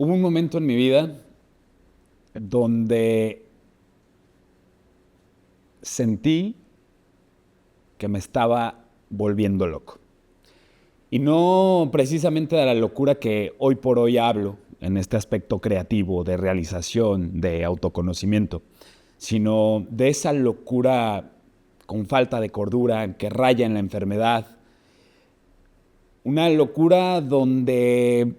Hubo un momento en mi vida donde sentí que me estaba volviendo loco. Y no precisamente de la locura que hoy por hoy hablo en este aspecto creativo, de realización, de autoconocimiento, sino de esa locura con falta de cordura que raya en la enfermedad. Una locura donde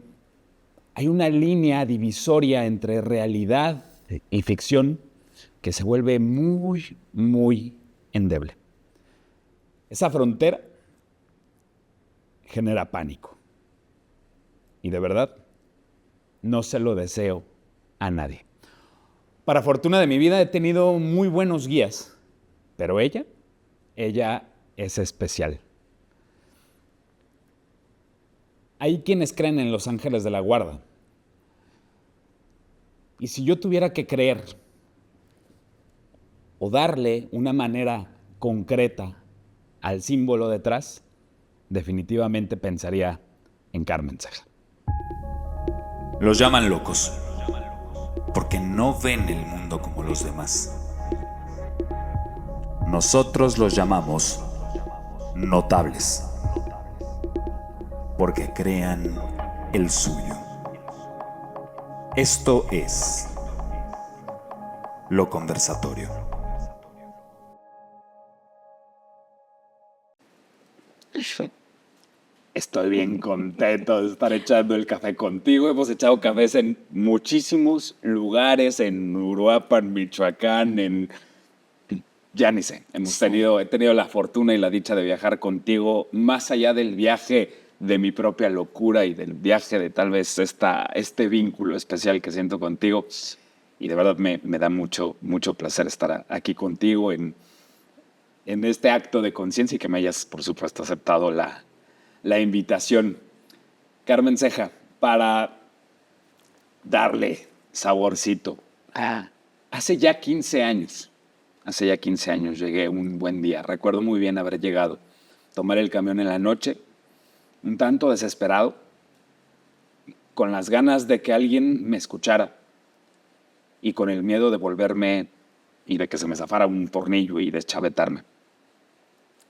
hay una línea divisoria entre realidad y ficción que se vuelve muy, muy endeble. Esa frontera genera pánico. Y de verdad, no se lo deseo a nadie. Para fortuna de mi vida he tenido muy buenos guías, pero ella es especial. Hay quienes creen en los ángeles de la guarda. Y si yo tuviera que creer o darle una manera concreta al símbolo detrás, definitivamente pensaría en Carmen Ceja. Los llaman locos, porque no ven el mundo como los demás. Nosotros los llamamos notables, porque crean el suyo. Esto es Lo Conversatorio. Estoy bien contento de estar echando el café contigo. Hemos echado cafés en muchísimos lugares, en Uruapan, Michoacán, ya ni sé. He tenido la fortuna y la dicha de viajar contigo, más allá del viaje de mi propia locura y del viaje de tal vez este vínculo especial que siento contigo. Y de verdad me da mucho, mucho placer estar aquí contigo en este acto de conciencia y que me hayas, por supuesto, aceptado la invitación. Carmen Ceja, para darle saborcito. Hace ya 15 años, llegué un buen día. Recuerdo muy bien haber llegado, tomar el camión en la noche, un tanto desesperado, con las ganas de que alguien me escuchara y con el miedo de volverme y de que se me zafara un tornillo y deschavetarme.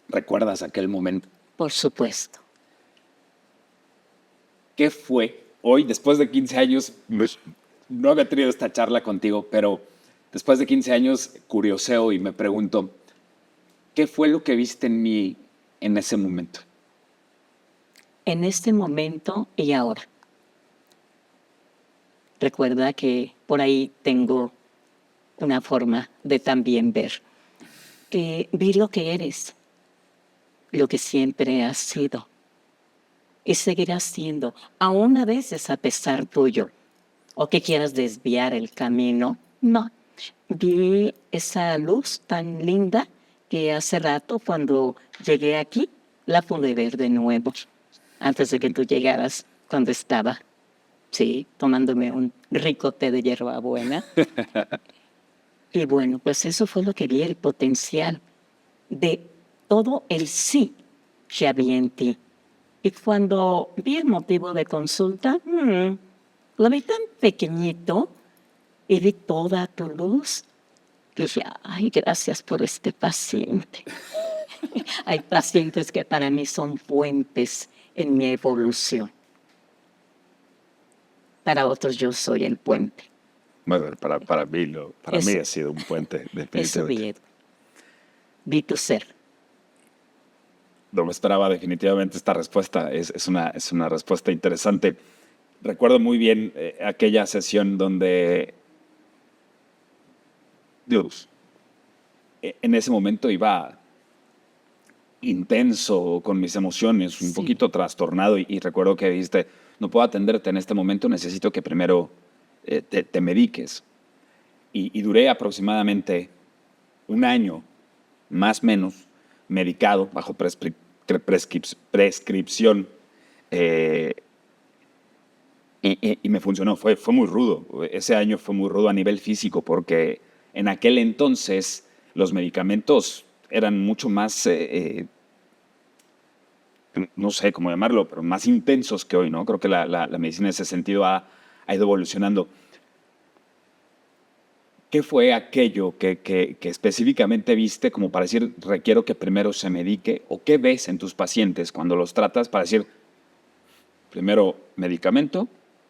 ¿Recuerdas aquel momento? Por supuesto. ¿Qué fue? Hoy, después de 15 años, no había tenido esta charla contigo, pero después de 15 años curioseo y me pregunto, ¿qué fue lo que viste en mí en ese momento? En este momento y ahora. Recuerda que por ahí tengo una forma de también ver. Que vi lo que eres, lo que siempre has sido. Y seguirás siendo, aún a veces a pesar tuyo. O que quieras desviar el camino. No. Vi esa luz tan linda que hace rato cuando llegué aquí, la pude ver de nuevo. Antes de que tú llegaras, cuando estaba, sí, tomándome un rico té de hierbabuena. Y bueno, pues eso fue lo que vi, el potencial de todo el sí que había en ti. Y cuando vi el motivo de consulta, lo vi tan pequeñito y vi toda tu luz. Dije, ay, gracias por este paciente. Hay pacientes que para mí son puentes en mi evolución. Para otros yo soy el puente. Bueno, para mí ha sido un puente, definitivamente. Eso vi, vi tu ser. No me esperaba definitivamente esta respuesta. Es una respuesta interesante. Recuerdo muy bien aquella sesión donde Dios, en ese momento iba intenso con mis emociones, un poquito trastornado y recuerdo que dijiste, no puedo atenderte en este momento, necesito que primero te mediques. Y duré aproximadamente un año, más o menos, medicado bajo prescripción. Y me funcionó, fue muy rudo. Ese año fue muy rudo a nivel físico porque en aquel entonces los medicamentos eran mucho más, no sé cómo llamarlo, pero más intensos que hoy, ¿no? Creo que la medicina en ese sentido ha ha ido evolucionando. ¿Qué fue aquello que específicamente viste como para decir, requiero que primero se medique? ¿O qué ves en tus pacientes cuando los tratas para decir, primero medicamento,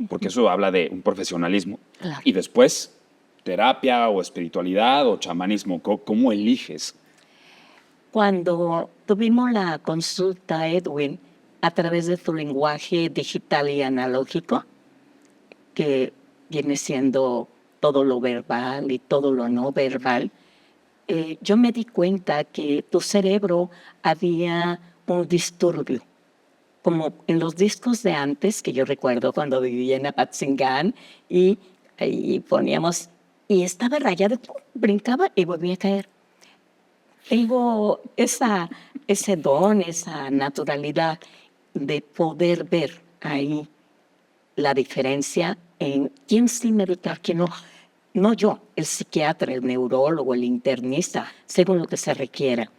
porque eso habla de un profesionalismo, Claro. y después terapia o espiritualidad o chamanismo? ¿Cómo eliges? Cuando tuvimos la consulta, Edwin, a través de tu lenguaje digital y analógico, que viene siendo todo lo verbal y todo lo no verbal, yo me di cuenta que tu cerebro había un disturbio. Como en los discos de antes, que yo recuerdo cuando vivía en Apatzingán, y ahí poníamos, y estaba rayado, ¡pum!, brincaba y volvía a caer. Tengo ese don, esa naturalidad de poder ver ahí la diferencia en quién sí medicar, quién no. No yo, el psiquiatra, el neurólogo, el internista, según lo que se requiera.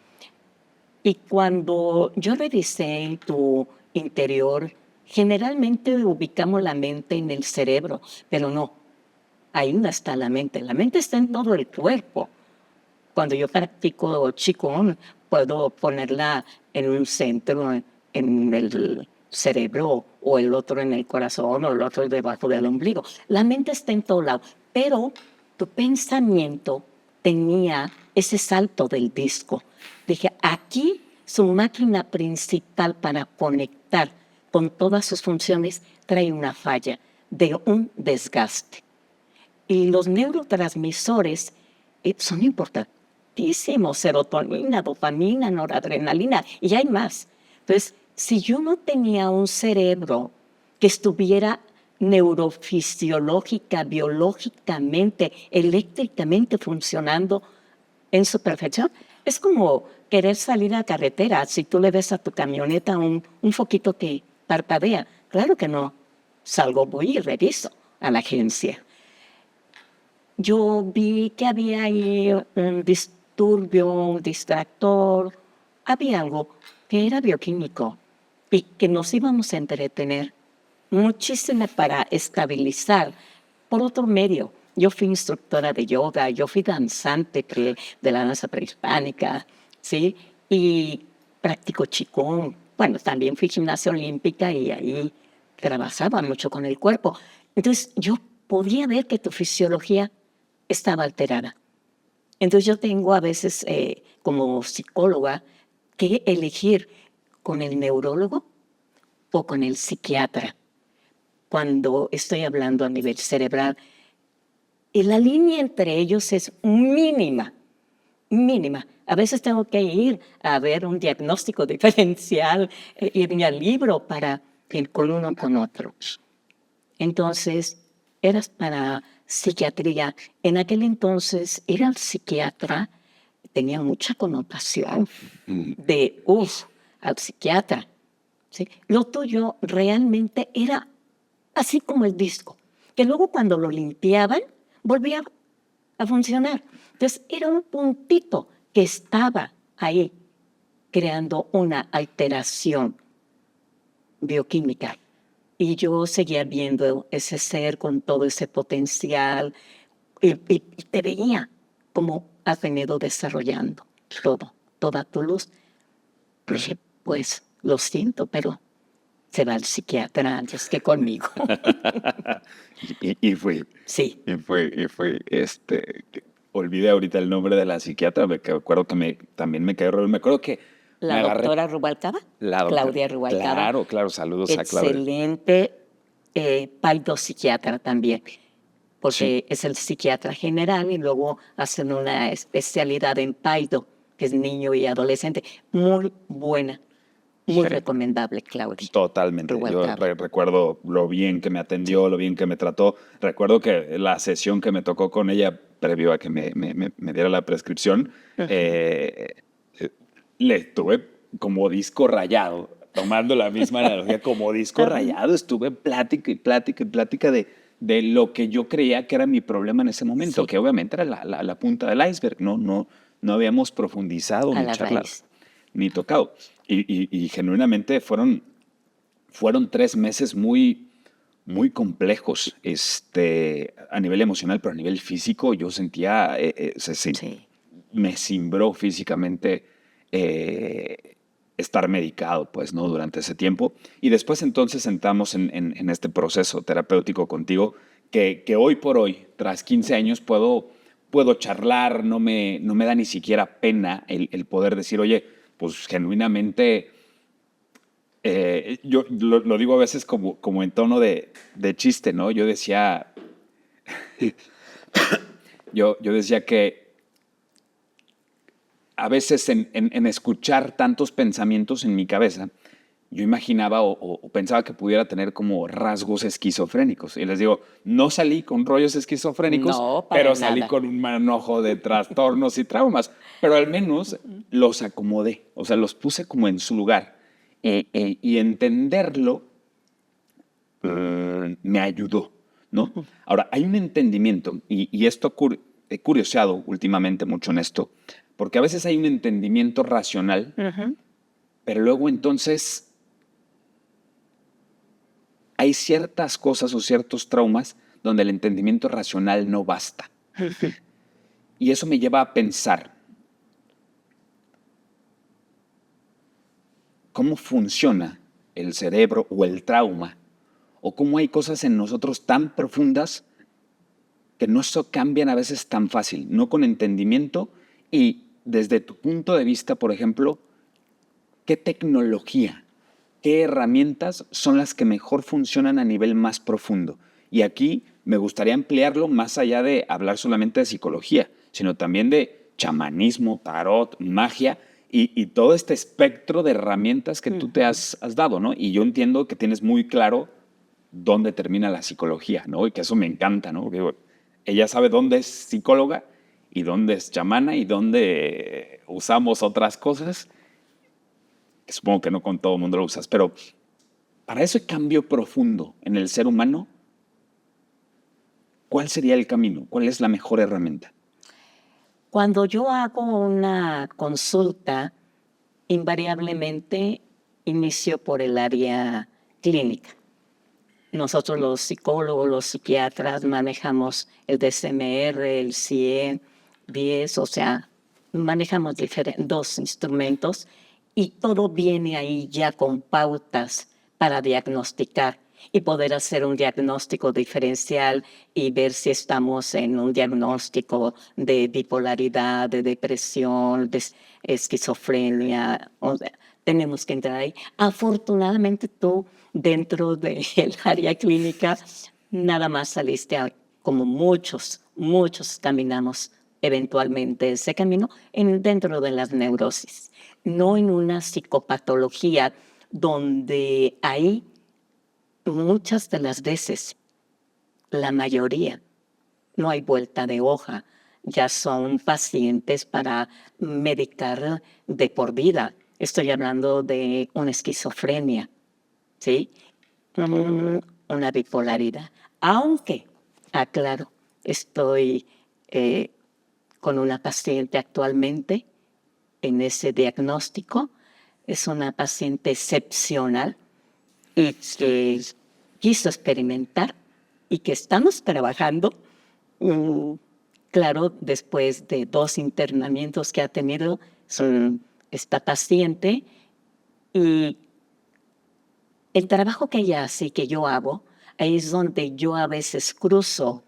Y cuando yo revisé en tu interior, generalmente ubicamos la mente en el cerebro, pero no, ahí no está la mente está en todo el cuerpo. Cuando yo practico Qigong, puedo ponerla en un centro, en el cerebro, o el otro en el corazón, o el otro debajo del ombligo. La mente está en todo lado, pero tu pensamiento tenía ese salto del disco. Dije, aquí su máquina principal para conectar con todas sus funciones trae una falla de un desgaste. Y los neurotransmisores son importantísimos: serotonina, dopamina, noradrenalina, y hay más. Entonces, si yo no tenía un cerebro que estuviera neurofisiológica, biológicamente, eléctricamente funcionando en su perfección, es como querer salir a la carretera. Si tú le ves a tu camioneta un foquito que parpadea, claro que no. Salgo, voy y reviso a la agencia. Yo vi que había ahí un disturbio, un distractor, había algo que era bioquímico y que nos íbamos a entretener muchísimo para estabilizar por otro medio. Yo fui instructora de yoga, yo fui danzante de la danza prehispánica, ¿sí? Y practico Qigong. Bueno, también fui gimnasia olímpica y ahí trabajaba mucho con el cuerpo. Entonces, yo podía ver que tu fisiología estaba alterada. Entonces, yo tengo a veces, como psicóloga, que elegir con el neurólogo o con el psiquiatra cuando estoy hablando a nivel cerebral. Y la línea entre ellos es mínima, mínima. A veces tengo que ir a ver un diagnóstico diferencial, irme al libro para ir con uno con otro. Entonces, eras para psiquiatría. En aquel entonces, ir al psiquiatra tenía mucha connotación de, al psiquiatra. ¿Sí? Lo tuyo realmente era así como el disco, que luego cuando lo limpiaban, volvía a funcionar. Entonces, era un puntito que estaba ahí creando una alteración bioquímica. Y yo seguía viendo ese ser con todo ese potencial y te veía como has venido desarrollando toda tu luz. Dije, pues lo siento, pero se va al psiquiatra antes que conmigo. Y fui. Sí. Y fue, olvidé ahorita el nombre de la psiquiatra, me acuerdo que también me cayó, me acuerdo que La me agarré. doctora Rubalcaba, Claudia Rubalcaba. Claro, saludos a Claudia. Excelente psiquiatra también, porque es el psiquiatra general y luego hacen una especialidad en paido, que es niño y adolescente. Muy buena, muy recomendable, Claudia. Totalmente. Yo recuerdo lo bien que me atendió, lo bien que me trató. Recuerdo que la sesión que me tocó con ella, previo a que me diera la prescripción, le estuve como disco rayado, tomando la misma analogía, como disco rayado. Estuve plática y plática de lo que yo creía que era mi problema en ese momento, que obviamente era la punta del iceberg. No habíamos profundizado ni charlado, ni tocado. Y genuinamente fueron 3 meses muy, muy complejos, a nivel emocional, pero a nivel físico yo sentía, Sí. me cimbró físicamente estar medicado, pues, ¿no? Durante ese tiempo. Y después entonces entramos en este proceso terapéutico contigo, que hoy por hoy, tras 15 años, puedo charlar, no me da ni siquiera pena el poder decir, oye, pues genuinamente, yo lo digo a veces como en tono de chiste, ¿no? Yo decía que a veces en escuchar tantos pensamientos en mi cabeza, yo imaginaba o pensaba que pudiera tener como rasgos esquizofrénicos. Y les digo, no salí con rollos esquizofrénicos, No, para pero salí nada. con un manojo de trastornos y traumas. Pero al menos los acomodé, o sea, los puse como en su lugar. Y entenderlo me ayudó, ¿no? Ahora, hay un entendimiento, y esto he curioseado últimamente mucho en esto, porque a veces hay un entendimiento racional, Ujú. pero luego entonces hay ciertas cosas o ciertos traumas donde el entendimiento racional no basta. Y eso me lleva a pensar cómo funciona el cerebro o el trauma, o cómo hay cosas en nosotros tan profundas que no se cambian a veces tan fácil, no con entendimiento. Y desde tu punto de vista, por ejemplo, ¿qué tecnología, qué herramientas son las que mejor funcionan a nivel más profundo? Y aquí me gustaría ampliarlo más allá de hablar solamente de psicología, sino también de chamanismo, tarot, magia y todo este espectro de herramientas que tú te has dado, ¿no? Y yo entiendo que tienes muy claro dónde termina la psicología, ¿no? Y que eso me encanta, ¿no? Porque bueno, ella sabe dónde es psicóloga y dónde es chamana y dónde usamos otras cosas, que supongo que no con todo el mundo lo usas, pero para ese cambio profundo en el ser humano, ¿cuál sería el camino? ¿Cuál es la mejor herramienta? Cuando yo hago una consulta, invariablemente inicio por el área clínica. Nosotros los psicólogos, los psiquiatras manejamos el DSM-R, el CIE-10, o sea, manejamos dos instrumentos y todo viene ahí ya con pautas para diagnosticar y poder hacer un diagnóstico diferencial y ver si estamos en un diagnóstico de bipolaridad, de depresión, de esquizofrenia. O sea, tenemos que entrar ahí. Afortunadamente tú, dentro del área clínica, nada más saliste como muchos caminamos eventualmente ese camino dentro de las neurosis, no en una psicopatología donde ahí muchas de las veces, la mayoría, no hay vuelta de hoja, ya son pacientes para medicar de por vida. Estoy hablando de una esquizofrenia, ¿sí? Una bipolaridad. Aunque, aclaro, estoy con una paciente actualmente en ese diagnóstico. Es una paciente excepcional y que quiso experimentar y que estamos trabajando, claro, después de 2 internamientos que ha tenido esta paciente. Y el trabajo que ella hace y que yo hago, ahí es donde yo a veces cruzo,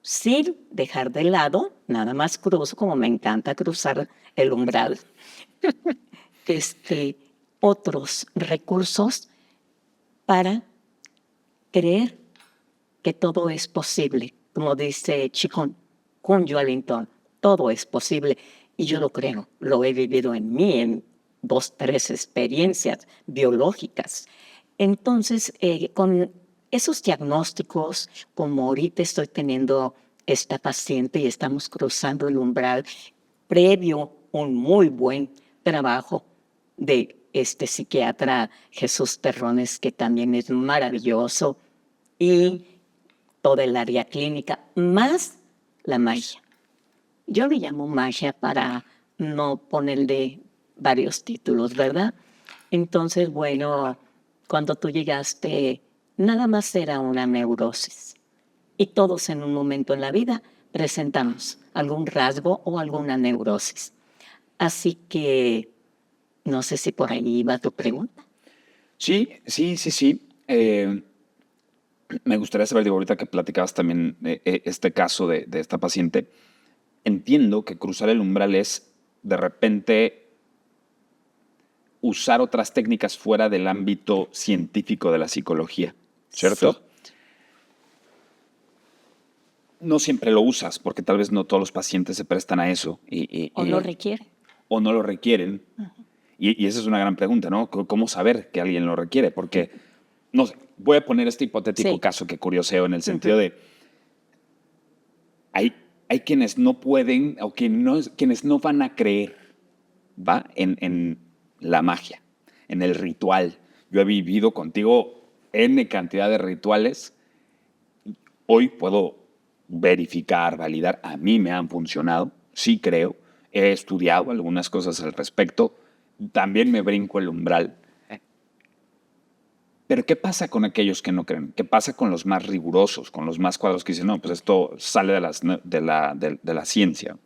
sin dejar de lado, nada más cruzo, como me encanta cruzar el umbral, otros recursos para creer que todo es posible. Como dice Chicón, con Wellington, todo es posible. Y yo lo creo, lo he vivido en mí, en 2, 3 experiencias biológicas. Entonces, con esos diagnósticos, como ahorita estoy teniendo esta paciente y estamos cruzando el umbral, previo un muy buen trabajo de este psiquiatra Jesús Terrones, que también es maravilloso, y toda el área clínica, más la magia. Yo le llamo magia para no ponerle varios títulos, ¿verdad? Entonces, bueno, cuando tú llegaste nada más era una neurosis. Y todos en un momento en la vida presentamos algún rasgo o alguna neurosis. Así que no sé si por ahí iba tu pregunta. Sí. Me gustaría saber, digo, ahorita que platicabas también este caso de esta paciente, entiendo que cruzar el umbral es de repente usar otras técnicas fuera del ámbito científico de la psicología, ¿cierto? Sí. No siempre lo usas porque tal vez no todos los pacientes se prestan a eso O lo requiere. o no lo requieren. Y esa es una gran pregunta, ¿no? ¿Cómo saber que alguien lo requiere? Porque, no sé, voy a poner este hipotético Sí. caso que curioseo en el sentido de hay quienes no pueden o quienes no van a creer, ¿va? En la magia, en el ritual. Yo he vivido contigo N cantidad de rituales. Hoy puedo verificar, validar. A mí me han funcionado, sí creo. He estudiado algunas cosas al respecto. También me brinco el umbral. Pero ¿qué pasa con aquellos que no creen? ¿Qué pasa con los más rigurosos, con los más cuadros que dicen, no, pues esto sale de la ciencia?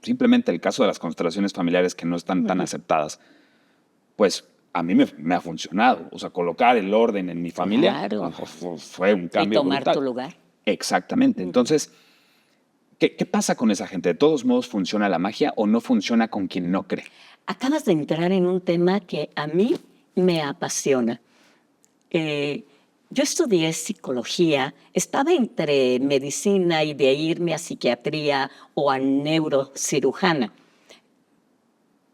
Simplemente el caso de las constelaciones familiares que no están tan aceptadas, pues a mí me ha funcionado. O sea, colocar el orden en mi familia Claro. fue un Y cambio tomar brutal. tu lugar. Exactamente. Entonces, ¿qué pasa con esa gente? ¿De todos modos funciona la magia o no funciona con quien no cree? Acabas de entrar en un tema que a mí me apasiona. Yo estudié psicología, estaba entre medicina y de irme a psiquiatría o a neurocirujana.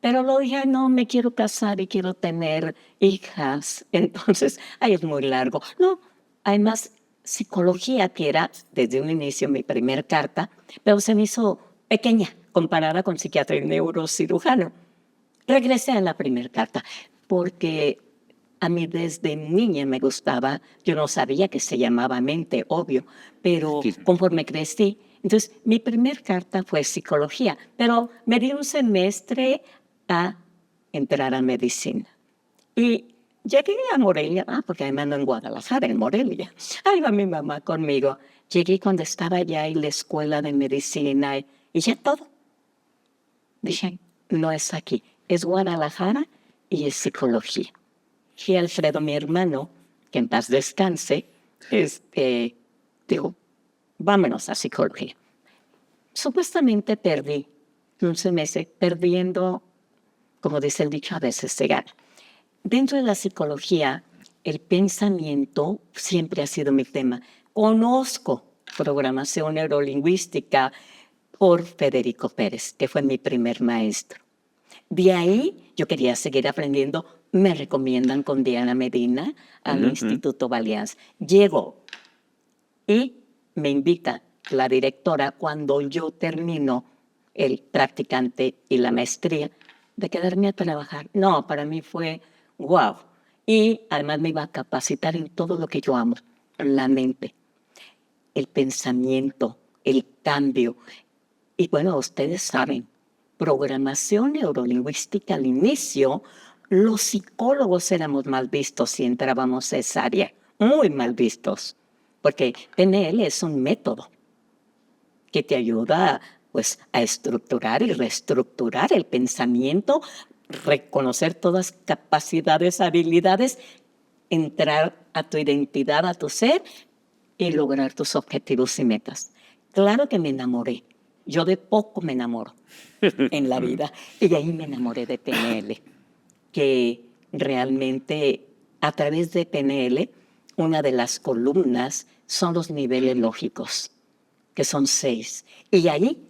Pero lo dije, "Ay, no, me quiero casar y quiero tener hijas". Entonces, ahí es muy largo. No, además, psicología, que era desde un inicio mi primer carta, pero se me hizo pequeña comparada con psiquiatra y neurocirujano. Regresé a la primera carta, porque a mí desde niña me gustaba, yo no sabía que se llamaba mente, obvio, pero Sí. conforme crecí, entonces mi primer carta fue psicología, pero me di un semestre a entrar a medicina. Y llegué a Morelia, porque además ando en Guadalajara, en Morelia. Ahí va mi mamá conmigo. Llegué cuando estaba ya en la escuela de medicina y ya todo. Dije, no es aquí, es Guadalajara y es psicología. Y Alfredo, mi hermano, que en paz descanse, dijo, vámonos a psicología. Supuestamente perdí un semestre, perdiendo, como dice el dicho, a veces se gana. Dentro de la psicología, el pensamiento siempre ha sido mi tema. Conozco programación neurolingüística por Federico Pérez, que fue mi primer maestro. De ahí yo quería seguir aprendiendo. Me recomiendan con Diana Medina al Instituto Baleaz. Llego y me invita la directora cuando yo termino el practicante y la maestría de quedarme a trabajar. No, para mí fue wow. Y además me iba a capacitar en todo lo que yo amo, la mente, el pensamiento, el cambio. Y bueno, ustedes saben, programación neurolingüística al inicio, los psicólogos éramos mal vistos si entrábamos a esa área, muy mal vistos, porque PNL es un método que te ayuda pues, a estructurar y reestructurar el pensamiento, reconocer todas capacidades, habilidades, entrar a tu identidad, a tu ser y lograr tus objetivos y metas. Claro que me enamoré. Yo de poco me enamoro en la vida. Y de ahí me enamoré de PNL, que realmente a través de PNL, una de las columnas son los niveles lógicos, que son 6. Y ahí,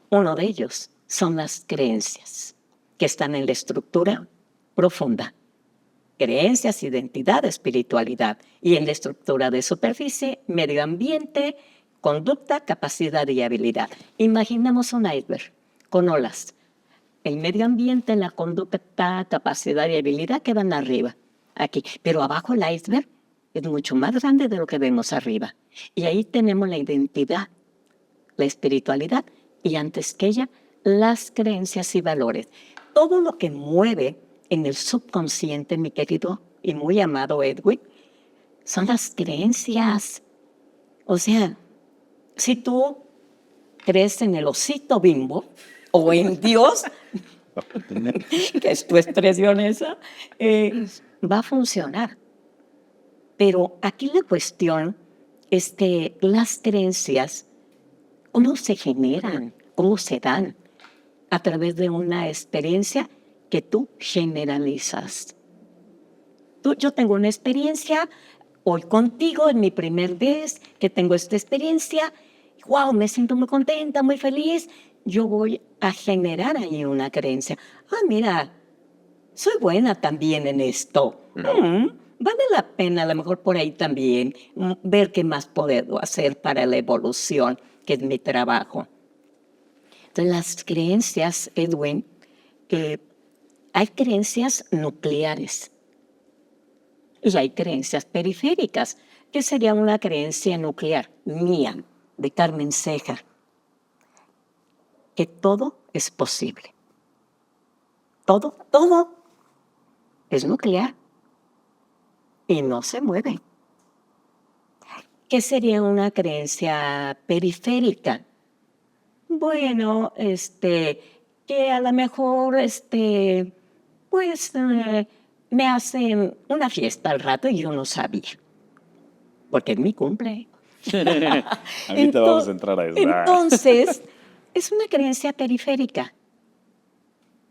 uno de ellos son las creencias, que están en la estructura profunda. Creencias, identidad, espiritualidad. Y en la estructura de superficie, medio ambiente, conducta, capacidad y habilidad. Imaginemos un iceberg con olas. El medio ambiente, la conducta, capacidad y habilidad quedan arriba, aquí. Pero abajo el iceberg es mucho más grande de lo que vemos arriba. Y ahí tenemos la identidad, la espiritualidad y antes que ella, las creencias y valores. Todo lo que mueve en el subconsciente, mi querido y muy amado Edwin, son las creencias. O sea, si tú crees en el osito Bimbo o en Dios, que es tu expresión esa, va a funcionar. Pero aquí la cuestión es que las creencias, ¿cómo se generan? ¿Cómo se dan? A través de una experiencia que tú generalizas. Yo tengo una experiencia hoy contigo, es mi primer vez que tengo esta experiencia. ¡Wow! Me siento muy contenta, muy feliz. Yo voy a generar ahí una creencia. Mira, soy buena también en esto. Vale la pena a lo mejor por ahí también ver qué más puedo hacer para la evolución, que es mi trabajo. Entonces, las creencias, Edwin, hay creencias nucleares y hay creencias periféricas. ¿Qué sería una creencia nuclear mía, de Carmen Ceja? Que todo es posible. Todo es nuclear y no se mueve. ¿Qué sería una creencia periférica? Bueno, que a lo mejor, pues, me hacen una fiesta al rato y yo no sabía, porque es mi cumple. Ahorita vamos a entrar a eso. Entonces, es una creencia periférica,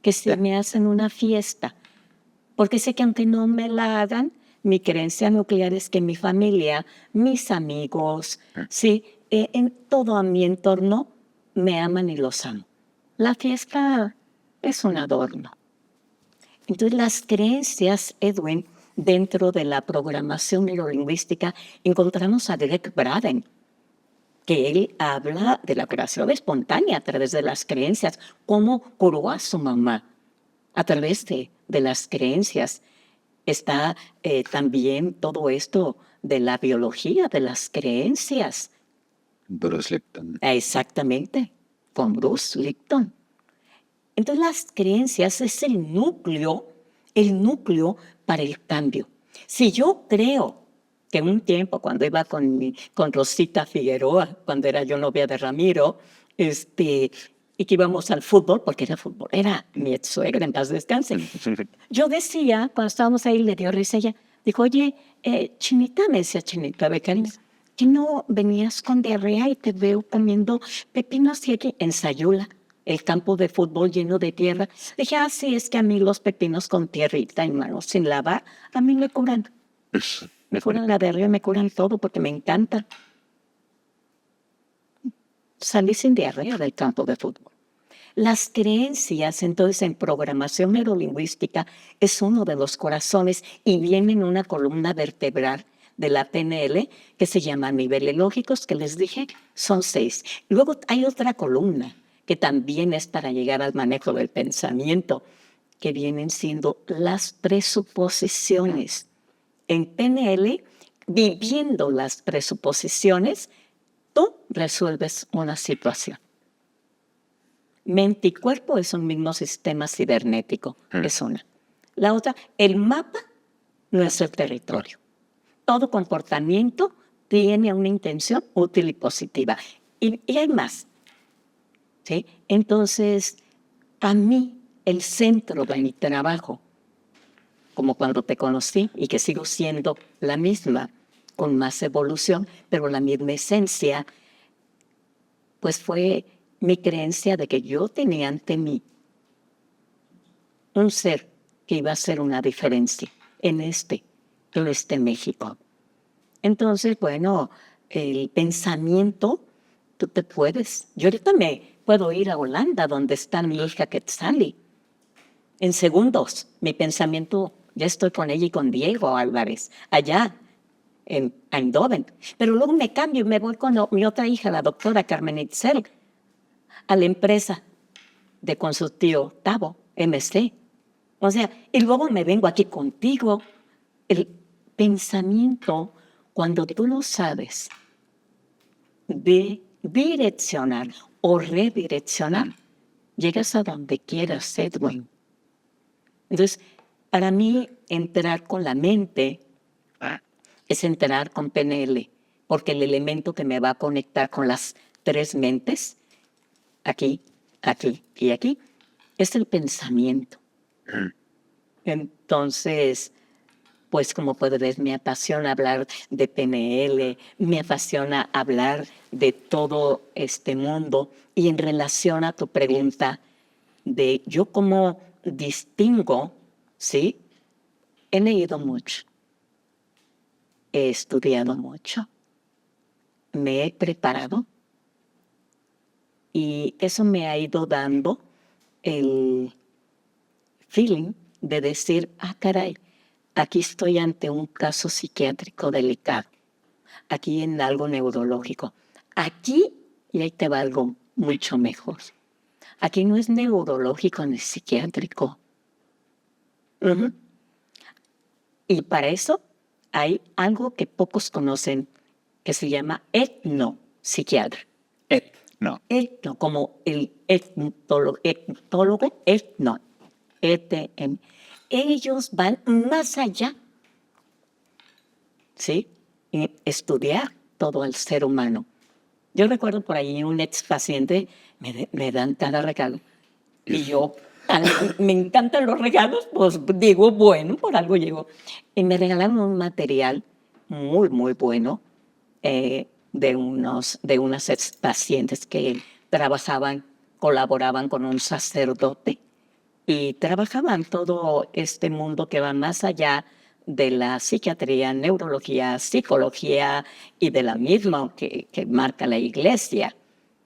que se me hacen una fiesta, porque sé que aunque no me la hagan, mi creencia nuclear es que mi familia, mis amigos, sí, en todo a mi entorno, me aman y los amo. La fiesta es un adorno. Entonces, las creencias, Edwin, dentro de la programación neurolingüística, encontramos a Greg Braden, que él habla de la creación espontánea a través de las creencias, cómo curó a su mamá a través de las creencias. Está también todo esto de la biología de las creencias. Bruce Lipton. Exactamente, con Bruce Lipton. Entonces las creencias es el núcleo para el cambio. Si yo creo que en un tiempo, cuando iba con Rosita Figueroa, cuando era yo novia de Ramiro, y que íbamos al fútbol, porque era mi ex suegra, en paz descanse. Yo decía, cuando estábamos ahí, le dio risa ella, dijo, oye, Chinita, me decía Chinita Becarín, ¿que no venías con diarrea y te veo comiendo pepinos y aquí en Sayula, el campo de fútbol lleno de tierra? Dije, sí, es que a mí los pepinos con tierrita, hermano, sin lavar, a mí me curan. Me curan la diarrea, me curan todo porque me encanta. Salí sin diarrea del campo de fútbol. Las creencias, entonces, en programación neurolingüística es uno de los corazones y viene en una columna vertebral de la PNL que se llama niveles lógicos, que les dije, son 6. Luego hay otra columna que también es para llegar al manejo del pensamiento, que vienen siendo las presuposiciones. En PNL, viviendo las presuposiciones, tú resuelves una situación. Mente y cuerpo es un mismo sistema cibernético, es una. La otra, el mapa no es el territorio. Todo comportamiento tiene una intención útil y positiva. Y hay más. ¿Sí? Entonces, a mí, el centro de mi trabajo, como cuando te conocí y que sigo siendo la misma, con más evolución, pero la misma esencia, pues fue mi creencia de que yo tenía ante mí un ser que iba a hacer una diferencia en este México. Entonces, bueno, el pensamiento, yo ahorita me puedo ir a Holanda, donde está mi hija Quetzali. En segundos, mi pensamiento, ya estoy con ella y con Diego Álvarez, allá en Eindhoven. Pero luego me cambio y me voy con mi otra hija, la doctora Carmen Itzel, a la empresa con su tío Tavo, MC. O sea, y luego me vengo aquí contigo. El pensamiento, cuando tú lo sabes de direccionar o redireccionar, llegas a donde quieras, Edwin. Entonces, para mí, entrar con la mente es entrar con PNL, porque el elemento que me va a conectar con las tres mentes, aquí, aquí y aquí, es el pensamiento. Entonces, pues como puedes ver, me apasiona hablar de PNL, me apasiona hablar de todo este mundo. Y en relación a tu pregunta de yo cómo distingo, ¿sí? He leído mucho, he estudiado mucho, me he preparado y eso me ha ido dando el feeling de decir, caray, aquí estoy ante un caso psiquiátrico delicado, aquí en algo neurológico. Aquí, y ahí te va algo mucho mejor, aquí no es neurológico ni psiquiátrico. Uh-huh. Y para eso hay algo que pocos conocen que se llama etnopsiquiatra. No. Etno, como el etnólogo, etno, ETM. Ellos van más allá, ¿sí? Y estudiar todo el ser humano. Yo recuerdo por ahí un ex paciente, me dan cada regalo. Y yo, me encantan los regalos, pues digo, bueno, por algo llego. Y me regalaron un material muy, muy bueno de unas ex pacientes que colaboraban con un sacerdote y trabajaban todo este mundo que va más allá de la psiquiatría, neurología, psicología y de la misma que marca la iglesia,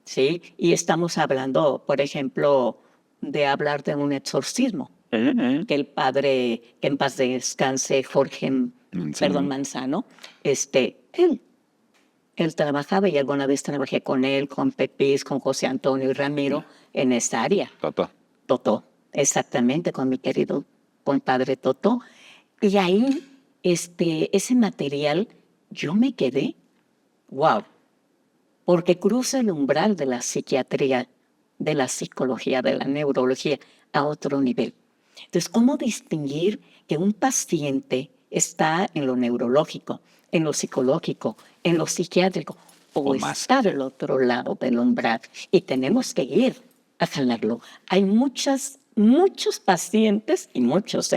¿sí? Y estamos hablando, por ejemplo, de hablar de un exorcismo, que el padre, que en paz descanse, Jorge Manzano, él trabajaba y alguna vez trabajé con él, con Pepis, con José Antonio y Ramiro en esa área. Totó, exactamente, con mi querido compadre Totó. Y ahí, ese material, yo me quedé, wow, porque cruza el umbral de la psiquiatría, de la psicología, de la neurología a otro nivel. Entonces, ¿cómo distinguir que un paciente está en lo neurológico, en lo psicológico, en lo psiquiátrico, o está del otro lado del umbral? Y tenemos que ir a jalarlo. Hay muchos pacientes, y muchos,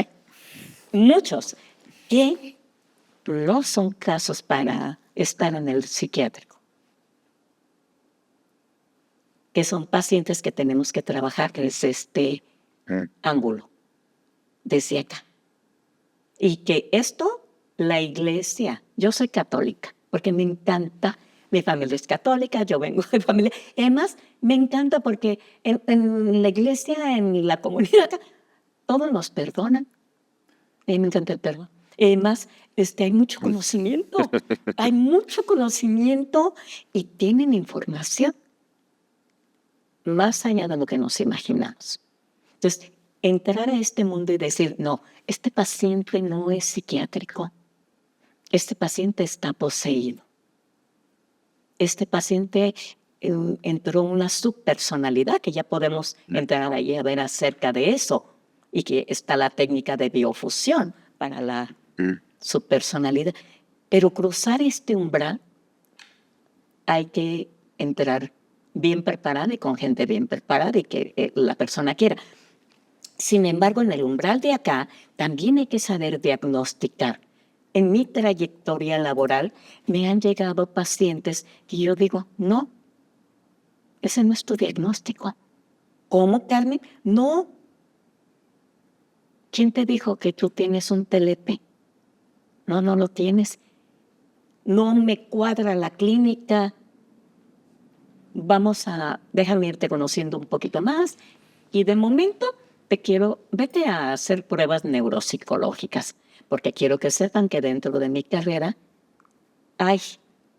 que no son casos para estar en el psiquiátrico, que son pacientes que tenemos que trabajar desde este ángulo, desde acá. Y que esto, la iglesia, yo soy católica, porque me encanta, mi familia es católica, yo vengo de familia, además me encanta porque en la iglesia, en la comunidad, todos nos perdonan. A mí me encanta el perdón. Además, hay mucho conocimiento, y tienen información más allá de lo que nos imaginamos. Entonces, entrar a este mundo y decir, no, este paciente no es psiquiátrico, este paciente está poseído, este paciente entró una subpersonalidad, que ya podemos entrar ahí a ver acerca de eso, y que está la técnica de biofusión para la subpersonalidad. Pero cruzar este umbral hay que entrar bien preparada y con gente bien preparada y que la persona quiera. Sin embargo, en el umbral de acá también hay que saber diagnosticar. En mi trayectoria laboral me han llegado pacientes que yo digo, no, ese no es tu diagnóstico. ¿Cómo, Carmen? No. ¿Quién te dijo que tú tienes un TLP? No, no lo tienes. No me cuadra la clínica. Déjame irte conociendo un poquito más. Y de momento vete a hacer pruebas neuropsicológicas, porque quiero que sepan que dentro de mi carrera hay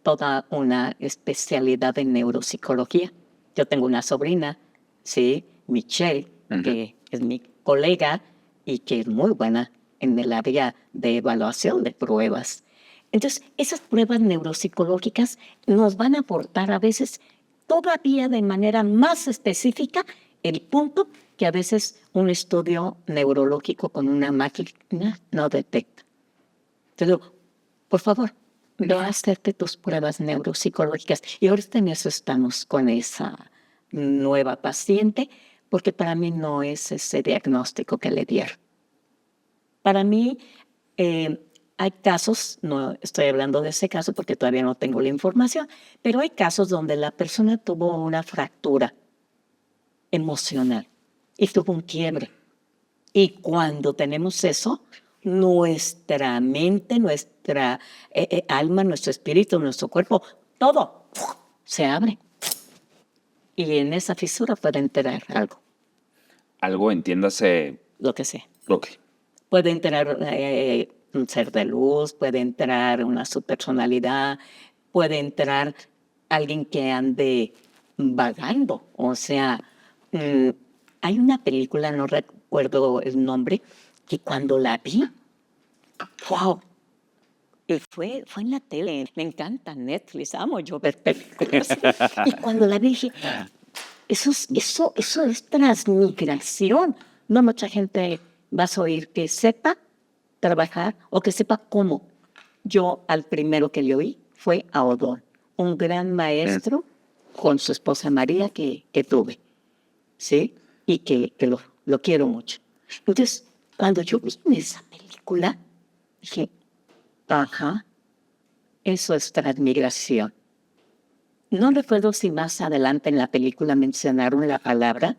toda una especialidad en neuropsicología. Yo tengo una sobrina, sí, Michelle, que es mi colega y que es muy buena en el área de evaluación de pruebas. Entonces, esas pruebas neuropsicológicas nos van a aportar a veces todavía de manera más específica el punto que a veces un estudio neurológico con una máquina no detecta. Entonces, por favor, ve a hacerte tus pruebas neuropsicológicas. Y ahorita en eso estamos con esa nueva paciente, porque para mí no es ese diagnóstico que le dieron. Para mí, hay casos, no estoy hablando de ese caso porque todavía no tengo la información, pero hay casos donde la persona tuvo una fractura emocional y tuvo un quiebre. Y cuando tenemos eso, nuestra mente, nuestra alma, nuestro espíritu, nuestro cuerpo, todo se abre. Y en esa fisura puede entrar algo, Algo, entiéndase, lo que sea. ok. Puede entrar un ser de luz, puede entrar una subpersonalidad, puede entrar alguien que ande vagando. O sea, hay una película, no recuerdo el nombre, que cuando la vi, ¡wow! Y fue en la tele, me encanta Netflix, amo yo ver películas. Y cuando la vi dije, eso es transmigración. No mucha gente vas a oír que sepa trabajar o que sepa cómo. Yo al primero que le oí fue a Odón, un gran maestro con su esposa María que tuve, ¿sí? Y que lo quiero mucho. Entonces, cuando yo vi en esa película, dije, ajá, eso es transmigración. No recuerdo si más adelante en la película mencionaron la palabra,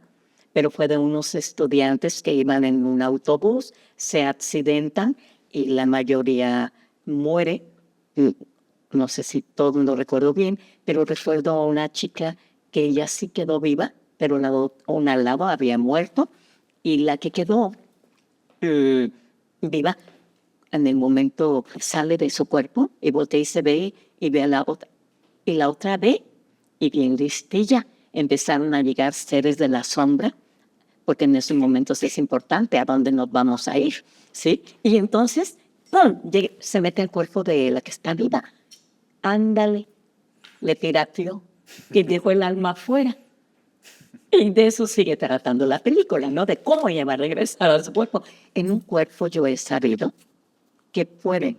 pero fue de unos estudiantes que iban en un autobús, se accidentan y la mayoría muere. No sé si todo lo recuerdo bien, pero recuerdo a una chica que ella sí quedó viva, pero una al lado había muerto y la que quedó viva en el momento sale de su cuerpo y voltea y se ve y ve a la otra. Y la otra ve, y bien listilla, empezaron a llegar seres de la sombra, porque en esos momentos es importante a dónde nos vamos a ir, ¿sí? Y entonces, ¡pum!, se mete al cuerpo de la que está viva. Ándale, le pirateó y dejó el alma afuera. Y de eso sigue tratando la película, ¿no? De cómo ella va a regresar a su cuerpo. En un cuerpo yo he sabido que pueden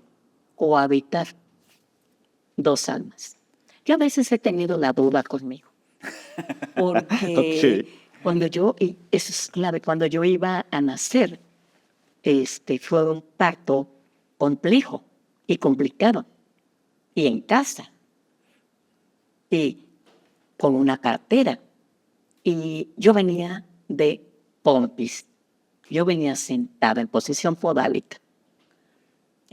cohabitar dos almas. Yo a veces he tenido la duda conmigo, porque cuando yo, y eso es clave, cuando yo iba a nacer, fue un parto complejo y complicado, y en casa, y con una cartera, y yo venía de pompis, yo venía sentada en posición podálica.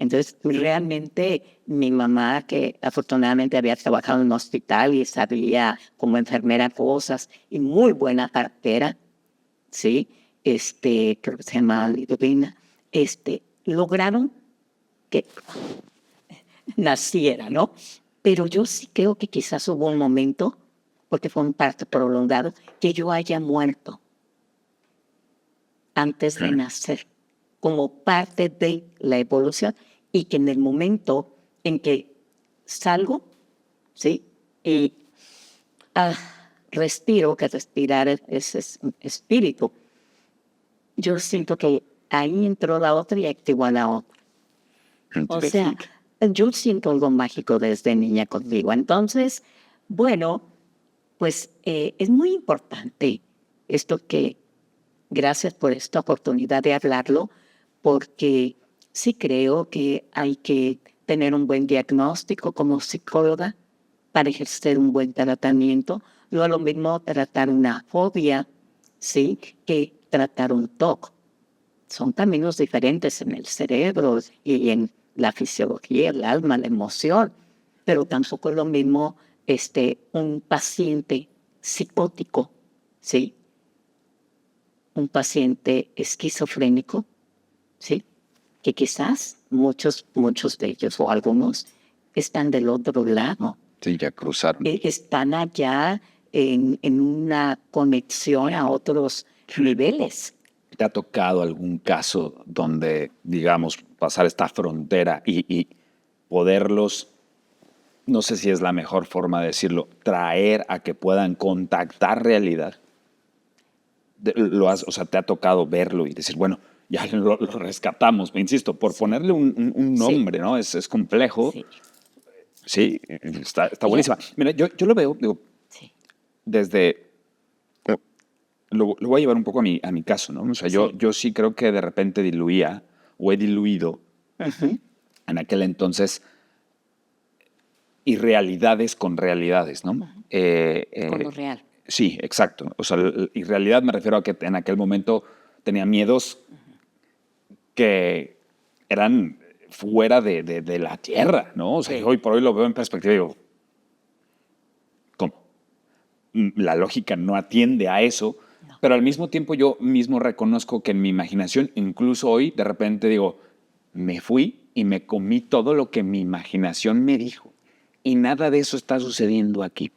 Entonces, realmente mi mamá, que afortunadamente había trabajado en un hospital y sabía como enfermera cosas, y muy buena partera, ¿sí? Creo que se llama Lidovina, lograron que naciera, ¿no? Pero yo sí creo que quizás hubo un momento, porque fue un parto prolongado, que yo haya muerto antes de nacer, como parte de la evolución, y que en el momento en que salgo, ¿sí? Y respiro, que respirar es espíritu, yo siento que ahí entró la otra y activó a la otra. O sea, yo siento algo mágico desde niña conmigo. Entonces, bueno, pues es muy importante esto que, gracias por esta oportunidad de hablarlo, porque sí creo que hay que tener un buen diagnóstico como psicóloga para ejercer un buen tratamiento. No es lo mismo tratar una fobia, ¿sí?, que tratar un TOC. Son caminos diferentes en el cerebro y en la fisiología, el alma, la emoción, pero tampoco es lo mismo un paciente psicótico, ¿sí?, un paciente esquizofrénico, ¿sí?, que quizás muchos de ellos o algunos están del otro lado. Sí, ya cruzaron. Están allá en una conexión a otros niveles. ¿Te ha tocado algún caso donde, digamos, pasar esta frontera y poderlos, no sé si es la mejor forma de decirlo, traer a que puedan contactar realidad? O sea, ¿te ha tocado verlo y decir, bueno, ya lo rescatamos? Me insisto, por ponerle un nombre, Sí. ¿no? Es complejo. Sí. Sí, está buenísima. Mira, yo lo veo, digo, Sí. desde... Lo voy a llevar un poco a mi caso, ¿no? O sea, Sí. yo sí creo que de repente diluía o he diluido Ujú. en aquel entonces irrealidades con realidades, ¿no? Con lo real. Sí, exacto. O sea, irrealidad me refiero a que en aquel momento tenía miedos que eran fuera de la tierra, ¿no? O sea, Sí. yo hoy por hoy lo veo en perspectiva y digo, ¿cómo? La lógica no atiende a eso, No. pero al mismo tiempo yo mismo reconozco que en mi imaginación, incluso hoy, de repente digo, me fui y me comí todo lo que mi imaginación me dijo. Y nada de eso está sucediendo aquí.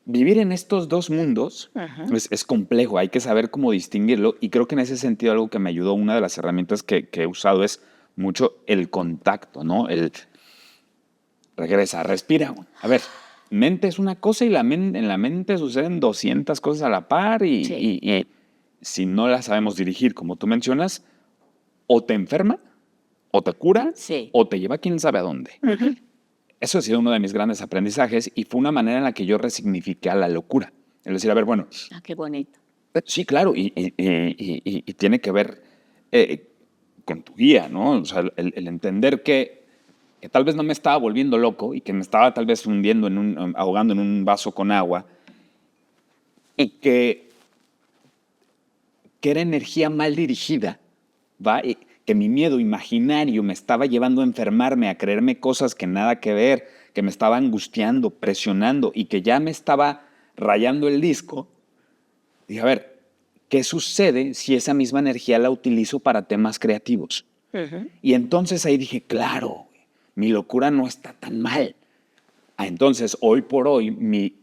Vivir en estos dos mundos Ujú. es complejo, hay que saber cómo distinguirlo y creo que en ese sentido algo que me ayudó, una de las herramientas que he usado es mucho el contacto, ¿no? El regresa, respira. A ver, mente es una cosa y en la mente suceden 200 cosas a la par Sí. y si no las sabemos dirigir, como tú mencionas, o te enferma, o te cura, Sí. o te lleva quién sabe a dónde. Ujú. Eso ha sido uno de mis grandes aprendizajes y fue una manera en la que yo resignifiqué a la locura. Es decir, a ver, bueno, Ah, qué bonito. sí, claro, y tiene que ver eh, con tu guía, ¿no? O sea, el entender que tal vez no me estaba volviendo loco y que me estaba tal vez hundiendo ahogando en un vaso con agua y que era energía mal dirigida, ¿va? Y que mi miedo imaginario me estaba llevando a enfermarme, a creerme cosas que nada que ver, que me estaba angustiando, presionando y que ya me estaba rayando el disco. Dije, a ver, ¿qué sucede si esa misma energía la utilizo para temas creativos? Ujú. Y entonces ahí dije, claro, mi locura no está tan mal. Entonces, hoy por hoy, mi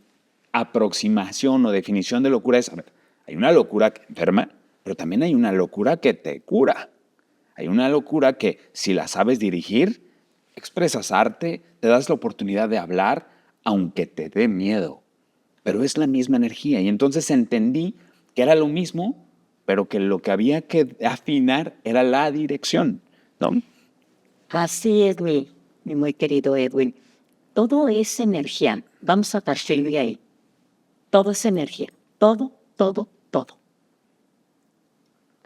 aproximación o definición de locura es, a ver, hay una locura que enferma, pero también hay una locura que te cura. Hay una locura que si la sabes dirigir, expresas arte, te das la oportunidad de hablar, aunque te dé miedo. Pero es la misma energía. Y entonces entendí que era lo mismo, pero que lo que había que afinar era la dirección, ¿no? Así es, mi muy querido Edwin. Todo es energía. Vamos a partir de ahí. Todo es energía. Todo, todo, todo.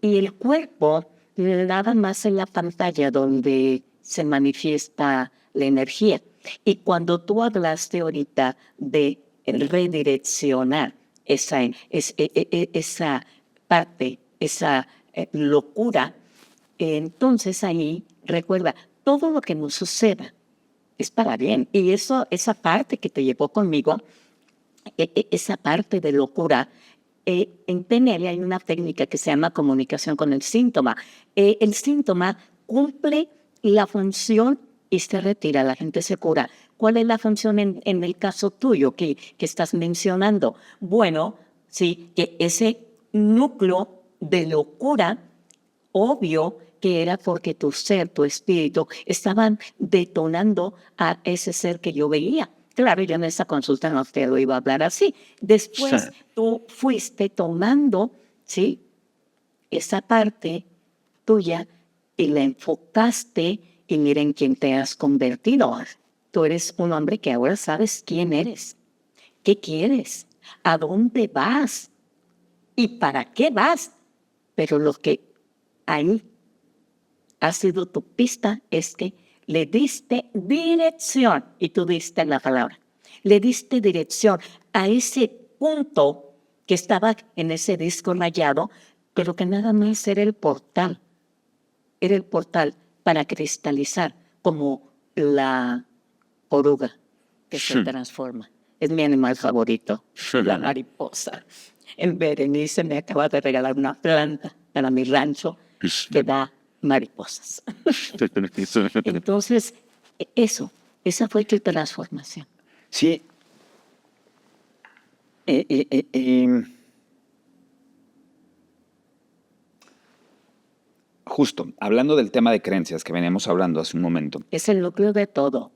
Y el cuerpo, nada más en la pantalla donde se manifiesta la energía. Y cuando tú hablaste ahorita de redireccionar esa parte, esa locura, entonces ahí recuerda, todo lo que nos suceda es para bien. Y eso, esa parte que te llevó conmigo, esa parte de locura, en PNL hay una técnica que se llama comunicación con el síntoma. El síntoma cumple la función y se retira, la gente se cura. ¿Cuál es la función en el caso tuyo que estás mencionando? Bueno, sí, que ese núcleo de locura, obvio que era porque tu ser, tu espíritu, estaban detonando a ese ser que yo veía. Claro, yo en esa consulta no te lo iba a hablar así. Después tú fuiste tomando, ¿sí?, esa parte tuya y la enfocaste y miren quién te has convertido. Tú eres un hombre que ahora sabes quién eres, qué quieres, a dónde vas y para qué vas. Pero lo que ahí ha sido tu pista es que le diste dirección, y tú diste la palabra, le diste dirección a ese punto que estaba en ese disco rayado, pero que nada más era el portal para cristalizar como la oruga que se transforma. Es mi animal favorito, la mariposa. En Berenice me acaba de regalar una planta para mi rancho que da mariposas. Entonces, esa fue tu transformación. Sí. Justo, hablando del tema de creencias que veníamos hablando hace un momento, Es el núcleo de todo.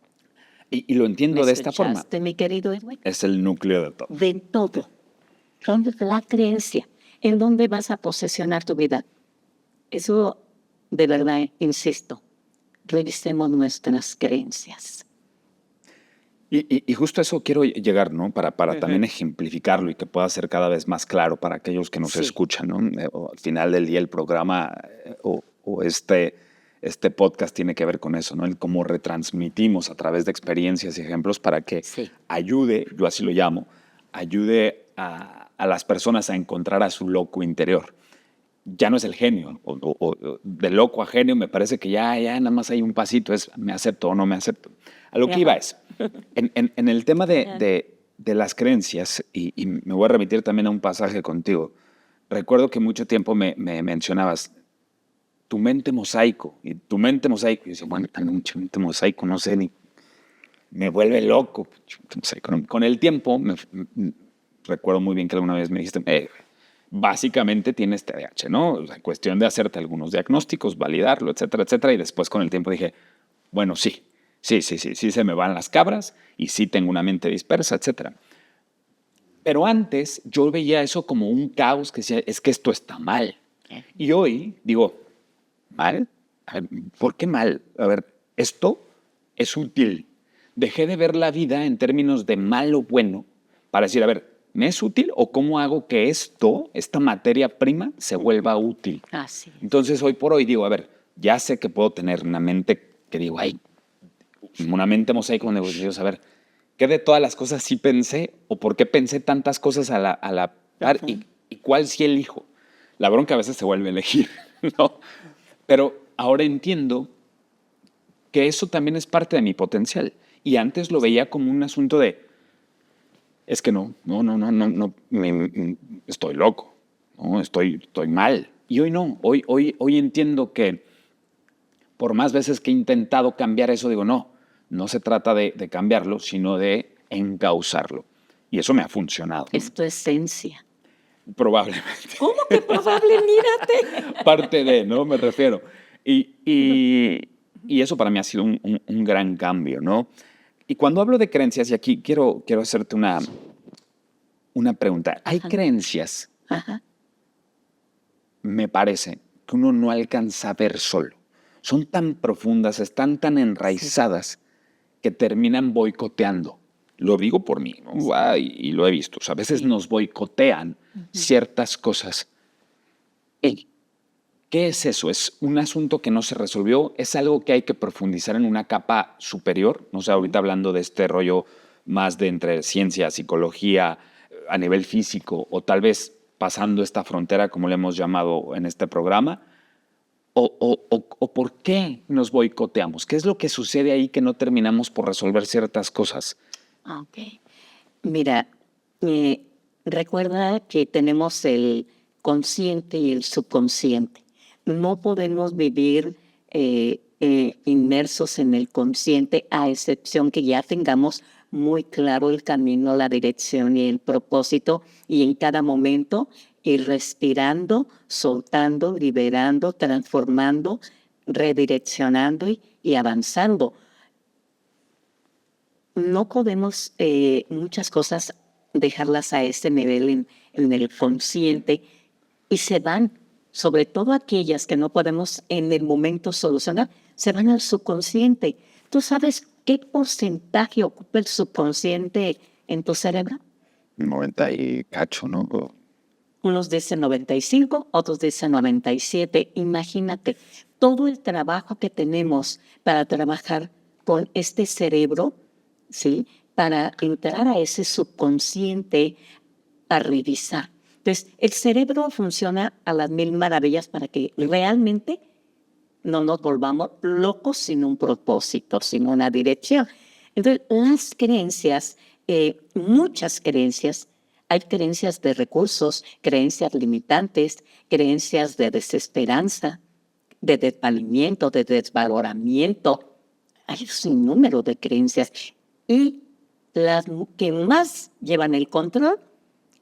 y lo ¿Me entiendo de esta forma, escuchaste, mi querido Edwin? es el núcleo de todo. De todo. Son la creencia. ¿En dónde vas a posesionar tu vida? Eso, de verdad, insisto, revisemos nuestras creencias. Y justo a eso quiero llegar, ¿no? Para también ejemplificarlo y que pueda ser cada vez más claro para aquellos que nos Sí. escuchan, ¿no? O al final del día el programa o este podcast tiene que ver con eso, ¿no? El cómo retransmitimos a través de experiencias y ejemplos para que Sí. ayude, yo así lo llamo, ayude a las personas a encontrar a su loco interior. Ya no es el genio, o de loco a genio me parece que ya nada más hay un pasito, es me acepto o no me acepto. A lo que Ajá. iba es, en el tema Ajá. de las creencias, y me voy a remitir también a un pasaje contigo, recuerdo que mucho tiempo me mencionabas tu mente mosaico, y tu mente mosaico, y yo decía, bueno, tan mucha mente mosaico, no sé, ni me vuelve loco. Con el tiempo, recuerdo muy bien que alguna vez me dijiste, básicamente tienes TDAH, ¿no? O sea, cuestión de hacerte algunos diagnósticos, validarlo, etcétera, etcétera. Y después con el tiempo dije, bueno, sí se me van las cabras y sí tengo una mente dispersa, etcétera. Pero antes yo veía eso como un caos que decía, es que esto está mal. Y hoy digo, ¿mal? A ver, ¿por qué mal? A ver, esto es útil. Dejé de ver la vida en términos de mal o bueno para decir, a ver, ¿me es útil o cómo hago que esto, esta materia prima, se vuelva útil? Así es. Entonces, hoy por hoy digo, a ver, ya sé que puedo tener una mente que digo, ay, una mente mosaico donde digo, a ver, ¿qué de todas las cosas sí pensé o por qué pensé tantas cosas a la par y cuál sí elijo? La bronca a veces se vuelve a elegir, ¿no? Pero ahora entiendo que eso también es parte de mi potencial. Y antes lo veía como un asunto de, es que no, estoy loco, no, estoy mal. Y hoy no, hoy entiendo que por más veces que he intentado cambiar eso, digo, no se trata de cambiarlo, sino de encauzarlo. Y eso me ha funcionado, ¿no? Es tu esencia. Probablemente. ¿Cómo que probable? Mírate. Parte de, ¿no? Me refiero. Y eso para mí ha sido un gran cambio, ¿no? Y cuando hablo de creencias, y aquí quiero hacerte una pregunta. Hay Ajá. creencias, Ajá. me parece, que uno no alcanza a ver solo. Son tan profundas, están tan enraizadas que terminan boicoteando. Lo digo por mí, ¿no? Y lo he visto. O sea, a veces Sí. nos boicotean ciertas cosas. ¿Qué es eso? ¿Es un asunto que no se resolvió? ¿Es algo que hay que profundizar en una capa superior? No sé, ahorita hablando de este rollo más de entre ciencia, psicología, a nivel físico, o tal vez pasando esta frontera, como le hemos llamado en este programa. ¿O por qué nos boicoteamos? ¿Qué es lo que sucede ahí que no terminamos por resolver ciertas cosas? Ok. Mira, recuerda que tenemos el consciente y el subconsciente. No podemos vivir inmersos en el consciente a excepción que ya tengamos muy claro el camino, la dirección y el propósito y en cada momento ir respirando, soltando, liberando, transformando, redireccionando y avanzando. No podemos muchas cosas dejarlas a ese nivel en el consciente y se van, sobre todo aquellas que no podemos en el momento solucionar, se van al subconsciente. ¿Tú sabes qué porcentaje ocupa el subconsciente en tu cerebro? 90 y cacho, ¿no? Unos dicen 95, otros dicen 97. Imagínate todo el trabajo que tenemos para trabajar con este cerebro, ¿sí? Para entrar a ese subconsciente a revisar. Entonces, el cerebro funciona a las mil maravillas para que realmente no nos volvamos locos sin un propósito, sin una dirección. Entonces, las creencias, muchas creencias, hay creencias de recursos, creencias limitantes, creencias de desesperanza, de desvalimiento, de desvaloramiento. Hay un sinnúmero de creencias. Y las que más llevan el control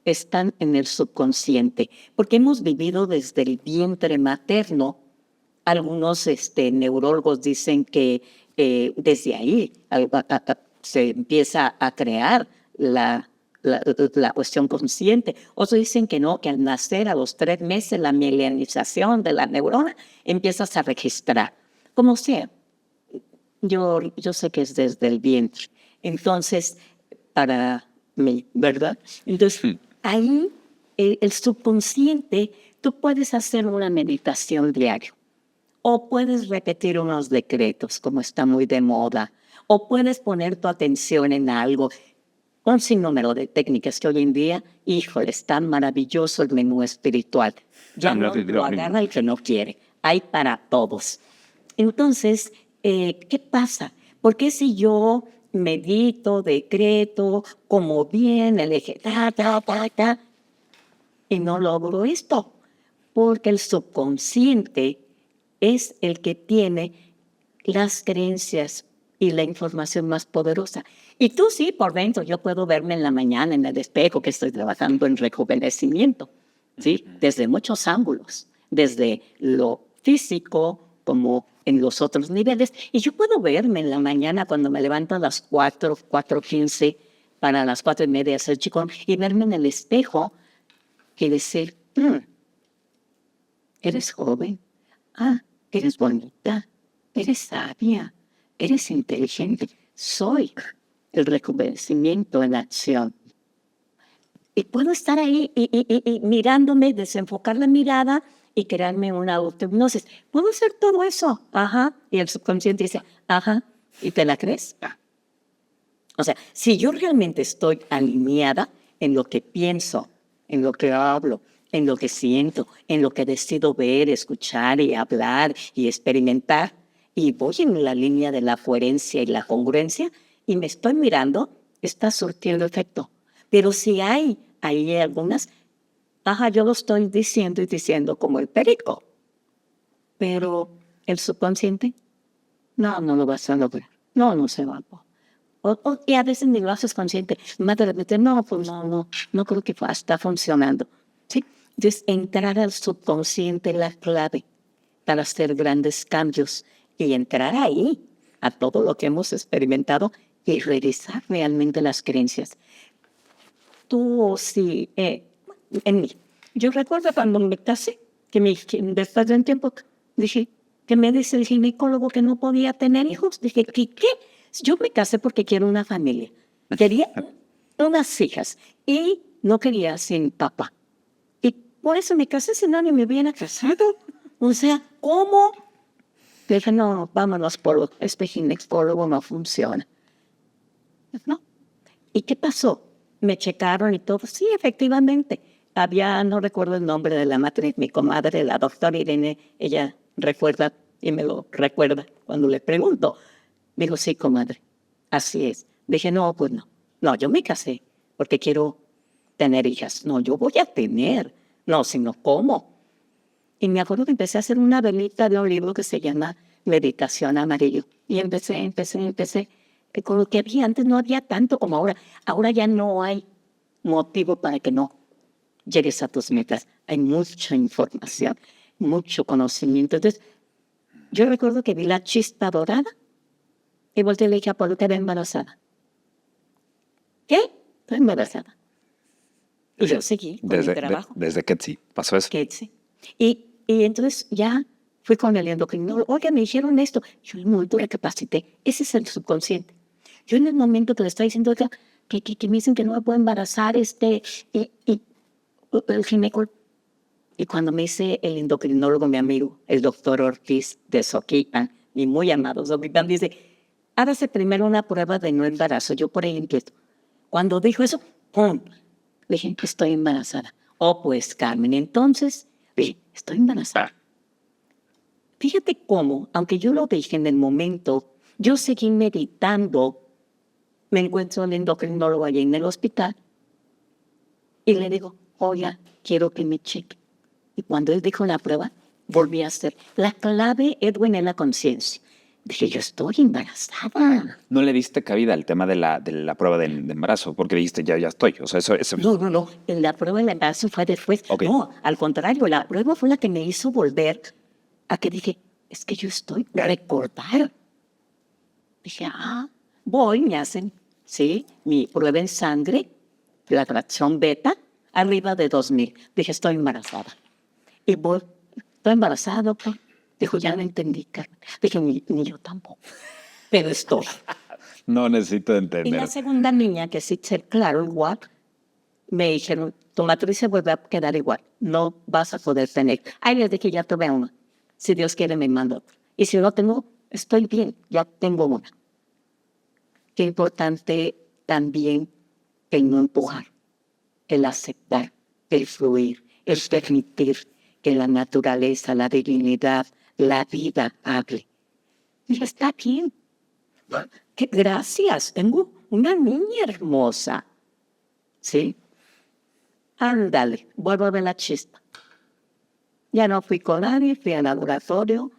están en el subconsciente, porque hemos vivido desde el vientre materno. Algunos neurólogos dicen que desde ahí se empieza a crear la cuestión consciente. Otros dicen que no, que al nacer a los 3 meses la mielinización de la neurona empiezas a registrar. Como sea, yo sé que es desde el vientre. Entonces, para mí, ¿verdad? Entonces, ahí el subconsciente, tú puedes hacer una meditación diaria. O puedes repetir unos decretos, como está muy de moda. O puedes poner tu atención en algo. Un sinnúmero de técnicas que hoy en día, híjole, es tan maravilloso el menú espiritual. Ya no lo agarra el que no quiere. Hay para todos. Entonces, ¿qué pasa? Porque si yo medito, decreto, como bien, el eje, y no logro esto? Porque el subconsciente es el que tiene las creencias y la información más poderosa. Y tú sí, por dentro, yo puedo verme en la mañana en el espejo que estoy trabajando en rejuvenecimiento, ¿sí? Desde muchos ángulos, desde lo físico como en los otros niveles. Y yo puedo verme en la mañana cuando me levanto a las 4:15 para las 4:30 hacer chicón y verme en el espejo y decir, eres joven, eres bonita, eres sabia, eres inteligente. Soy el rejuvenecimiento en acción. Y puedo estar ahí y mirándome, desenfocar la mirada y crearme una autohipnosis. Puedo hacer todo eso. Y el subconsciente dice, ¿y te la crees? O sea, si yo realmente estoy alineada en lo que pienso, en lo que hablo, en lo que siento, en lo que decido ver, escuchar y hablar y experimentar, y voy en la línea de la coherencia y la congruencia, y me estoy mirando, está surtiendo efecto. Pero si hay algunas, yo lo estoy diciendo y diciendo como el perico. Pero el subconsciente, no lo vas a lograr. No se va. Y a veces ni lo haces consciente. Más de repente, no creo que está funcionando. ¿Sí? Entonces, entrar al subconsciente es la clave para hacer grandes cambios y entrar ahí a todo lo que hemos experimentado y revisar realmente las creencias. Tú sí, en mí. Yo recuerdo cuando me casé, que después de un tiempo dije, que me dice el ginecólogo que no podía tener hijos. Dije, ¿qué? Yo me casé porque quiero una familia. Quería unas hijas y no quería sin papá. Y por eso me casé, si no, ni me hubiera casado. O sea, ¿cómo? Dije, no, vámonos por este ginecólogo, no funciona. ¿No? ¿Y qué pasó? Me checaron y todo. Sí, efectivamente. No recuerdo el nombre de la matriz, mi comadre, la doctora Irene, ella recuerda y me lo recuerda cuando le pregunto. Dijo, sí, comadre, así es. Dije, no, pues no. No, yo me casé porque quiero tener hijas. No, yo voy a tener. No, sino ¿cómo? Y me acuerdo que empecé a hacer una velita de un libro que se llama Meditación Amarillo. Y empecé. Que con lo que había antes no había tanto como ahora. Ahora ya no hay motivo para que no llegues a tus metas. Hay mucha información, mucho conocimiento. Entonces, yo recuerdo que vi la chispa dorada y volteé y le dije a Pablo, te veo embarazada. ¿Qué? Estoy embarazada. Y yo seguí con mi trabajo. Desde que sí pasó eso. Sí. Y entonces ya fui con el endocrinólogo. Oiga, me dijeron esto. Yo en el momento recapacité. Ese es el subconsciente. Yo en el momento que le estoy diciendo, oiga, que me dicen que no me puedo embarazar, y el ginecólogo. Y cuando me dice el endocrinólogo, mi amigo, el doctor Ortiz de Soquipan, mi muy amado Soquipan, dice, hágase primero una prueba de no embarazo. Yo por ahí empiezo. Cuando dijo eso, ¡pum! Le dije, estoy embarazada. Oh, pues, Carmen, entonces, estoy embarazada. Fíjate cómo, aunque yo lo dije en el momento, yo seguí meditando. Me encuentro al endocrinólogo allí en el hospital y le digo, oiga, quiero que me cheque. Y cuando él dijo la prueba, volví a hacer. La clave, Edwin, es la conciencia. Dije, yo estoy embarazada. ¿No le diste cabida al tema de la prueba de embarazo? Porque dijiste, ya estoy. O sea, eso... No. La prueba del embarazo fue después. Okay. No, al contrario, la prueba fue la que me hizo volver a que dije, es que yo estoy recordar. Dije, voy, me hacen, sí, mi prueba en sangre, la fracción beta, arriba de 2000. Dije, estoy embarazada. Y voy, estoy embarazada, doctor. Dijo, ya no entendí, Carmen. Dije, ni yo tampoco. pero estoy. No necesito Y entender. la segunda niña, que sí ser claro, igual, me dijeron, tu matriz se vuelve a quedar igual, no vas a poder tener. Ay, les dije, ya tuve una. Si Dios quiere, me manda otra. Y si no tengo, estoy bien, ya tengo una. Qué importante también el no empujar, el aceptar, el fluir, el permitir que la naturaleza, la divinidad, la vida hable. Y está bien. Gracias, tengo una niña hermosa. ¿Sí? Ándale, vuelvo a ver la chispa. Ya no fui con nadie, fui al laboratorio,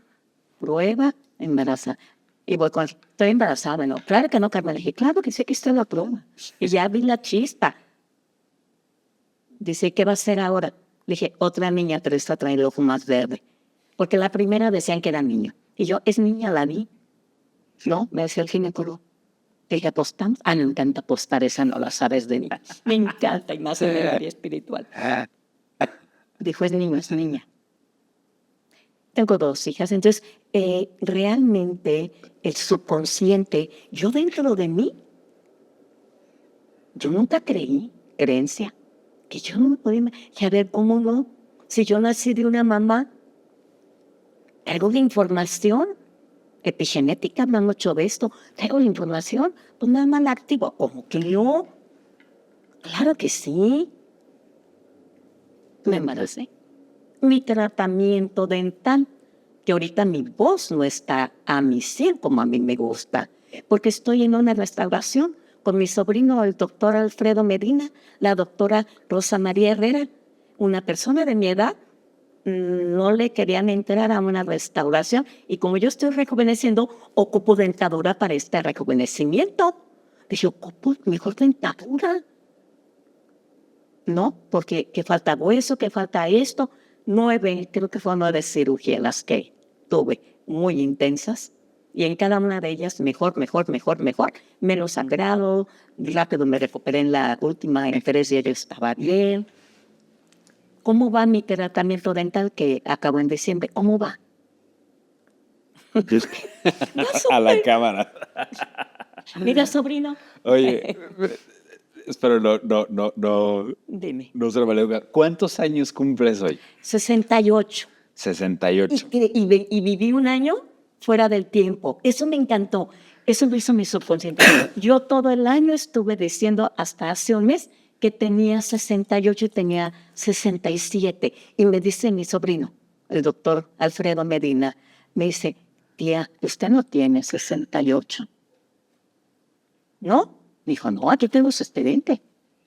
prueba, embarazada. Y voy con, estoy embarazada, ¿no? Claro que no, Carmen. Le dije, claro que sí, que está la prueba. Y ya vi la chispa. Dice, ¿qué va a hacer ahora? Le dije, otra niña, pero esta trae el ojo más verde. Porque la primera decían que era niña. Y yo, ¿es niña? La vi. No, me decía el ginecólogo. Dije, ¿apostamos? Ah, me encanta apostar, esa no la sabes de mí. Me encanta, y más en el área espiritual. Dijo, es niño, es niña. Tengo 2 hijas, entonces realmente el subconsciente, yo dentro de mí, yo nunca creí, creencia, que yo no me podía imaginar. A ver, ¿cómo no? Si yo nací de una mamá, traigo la información epigenética, me han hecho de esto, traigo la información, pues nada más la activo. ¿Cómo que no? Claro que sí. Me embaracé. Mi tratamiento dental, que ahorita mi voz no está a mi 100 como a mí me gusta, porque estoy en una restauración con mi sobrino, el doctor Alfredo Medina, la doctora Rosa María Herrera, una persona de mi edad. No le querían entrar a una restauración y como yo estoy rejuveneciendo, ocupo dentadura para este rejuvenecimiento. Dije, ocupo mejor dentadura. No, porque que falta hueso, que falta esto. 9, creo que fueron 9 cirugías las que tuve, muy intensas. Y en cada una de ellas, mejor. Menos sangrado, rápido me recuperé en la última, en 3 días yo estaba bien. ¿Cómo va mi tratamiento dental que acabó en diciembre? ¿Cómo va? A la cámara. Mira, sobrino. Oye, espero Dime. no se lo valga. ¿Cuántos años cumples hoy? 68. 68. Y viví un año fuera del tiempo. Eso me encantó. Eso lo hizo mi subconsciente. Yo todo el año estuve diciendo hasta hace un mes que tenía 68 y tenía 67. Y me dice mi sobrino, el doctor Alfredo Medina, me dice, tía, usted no tiene 68. ¿No? Dijo, no, aquí tengo su expediente.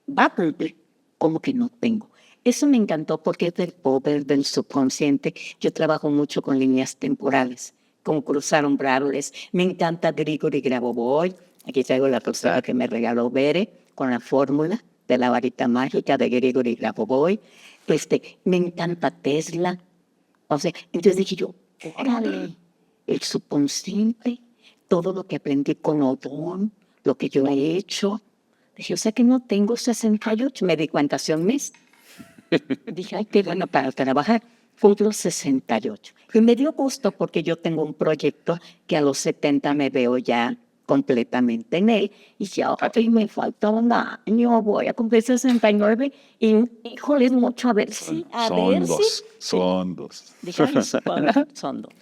Va a cumplir. ¿Cómo que no tengo? Eso me encantó porque es del poder del subconsciente. Yo trabajo mucho con líneas temporales, con cruzar umbrales. Me encanta Grigori Grabovoi. Aquí traigo la postura que me regaló Bere con la fórmula de la varita mágica de Grigori Grabovoi. Me encanta Tesla. O sea, entonces dije yo, órale, el subconsciente, todo lo que aprendí con Odón, lo que yo he hecho. Dije, o sea que no tengo 68. Me di cuenta hace un mes. Dije, ay, qué bueno para trabajar. Cumplo 68. Y me dio gusto porque yo tengo un proyecto que a los 70 me veo ya completamente en él. Y si ahora me falta un año, voy a cumplir 69. Y, híjole, es mucho. A ver si. Son dos. Dije, ay, son 2.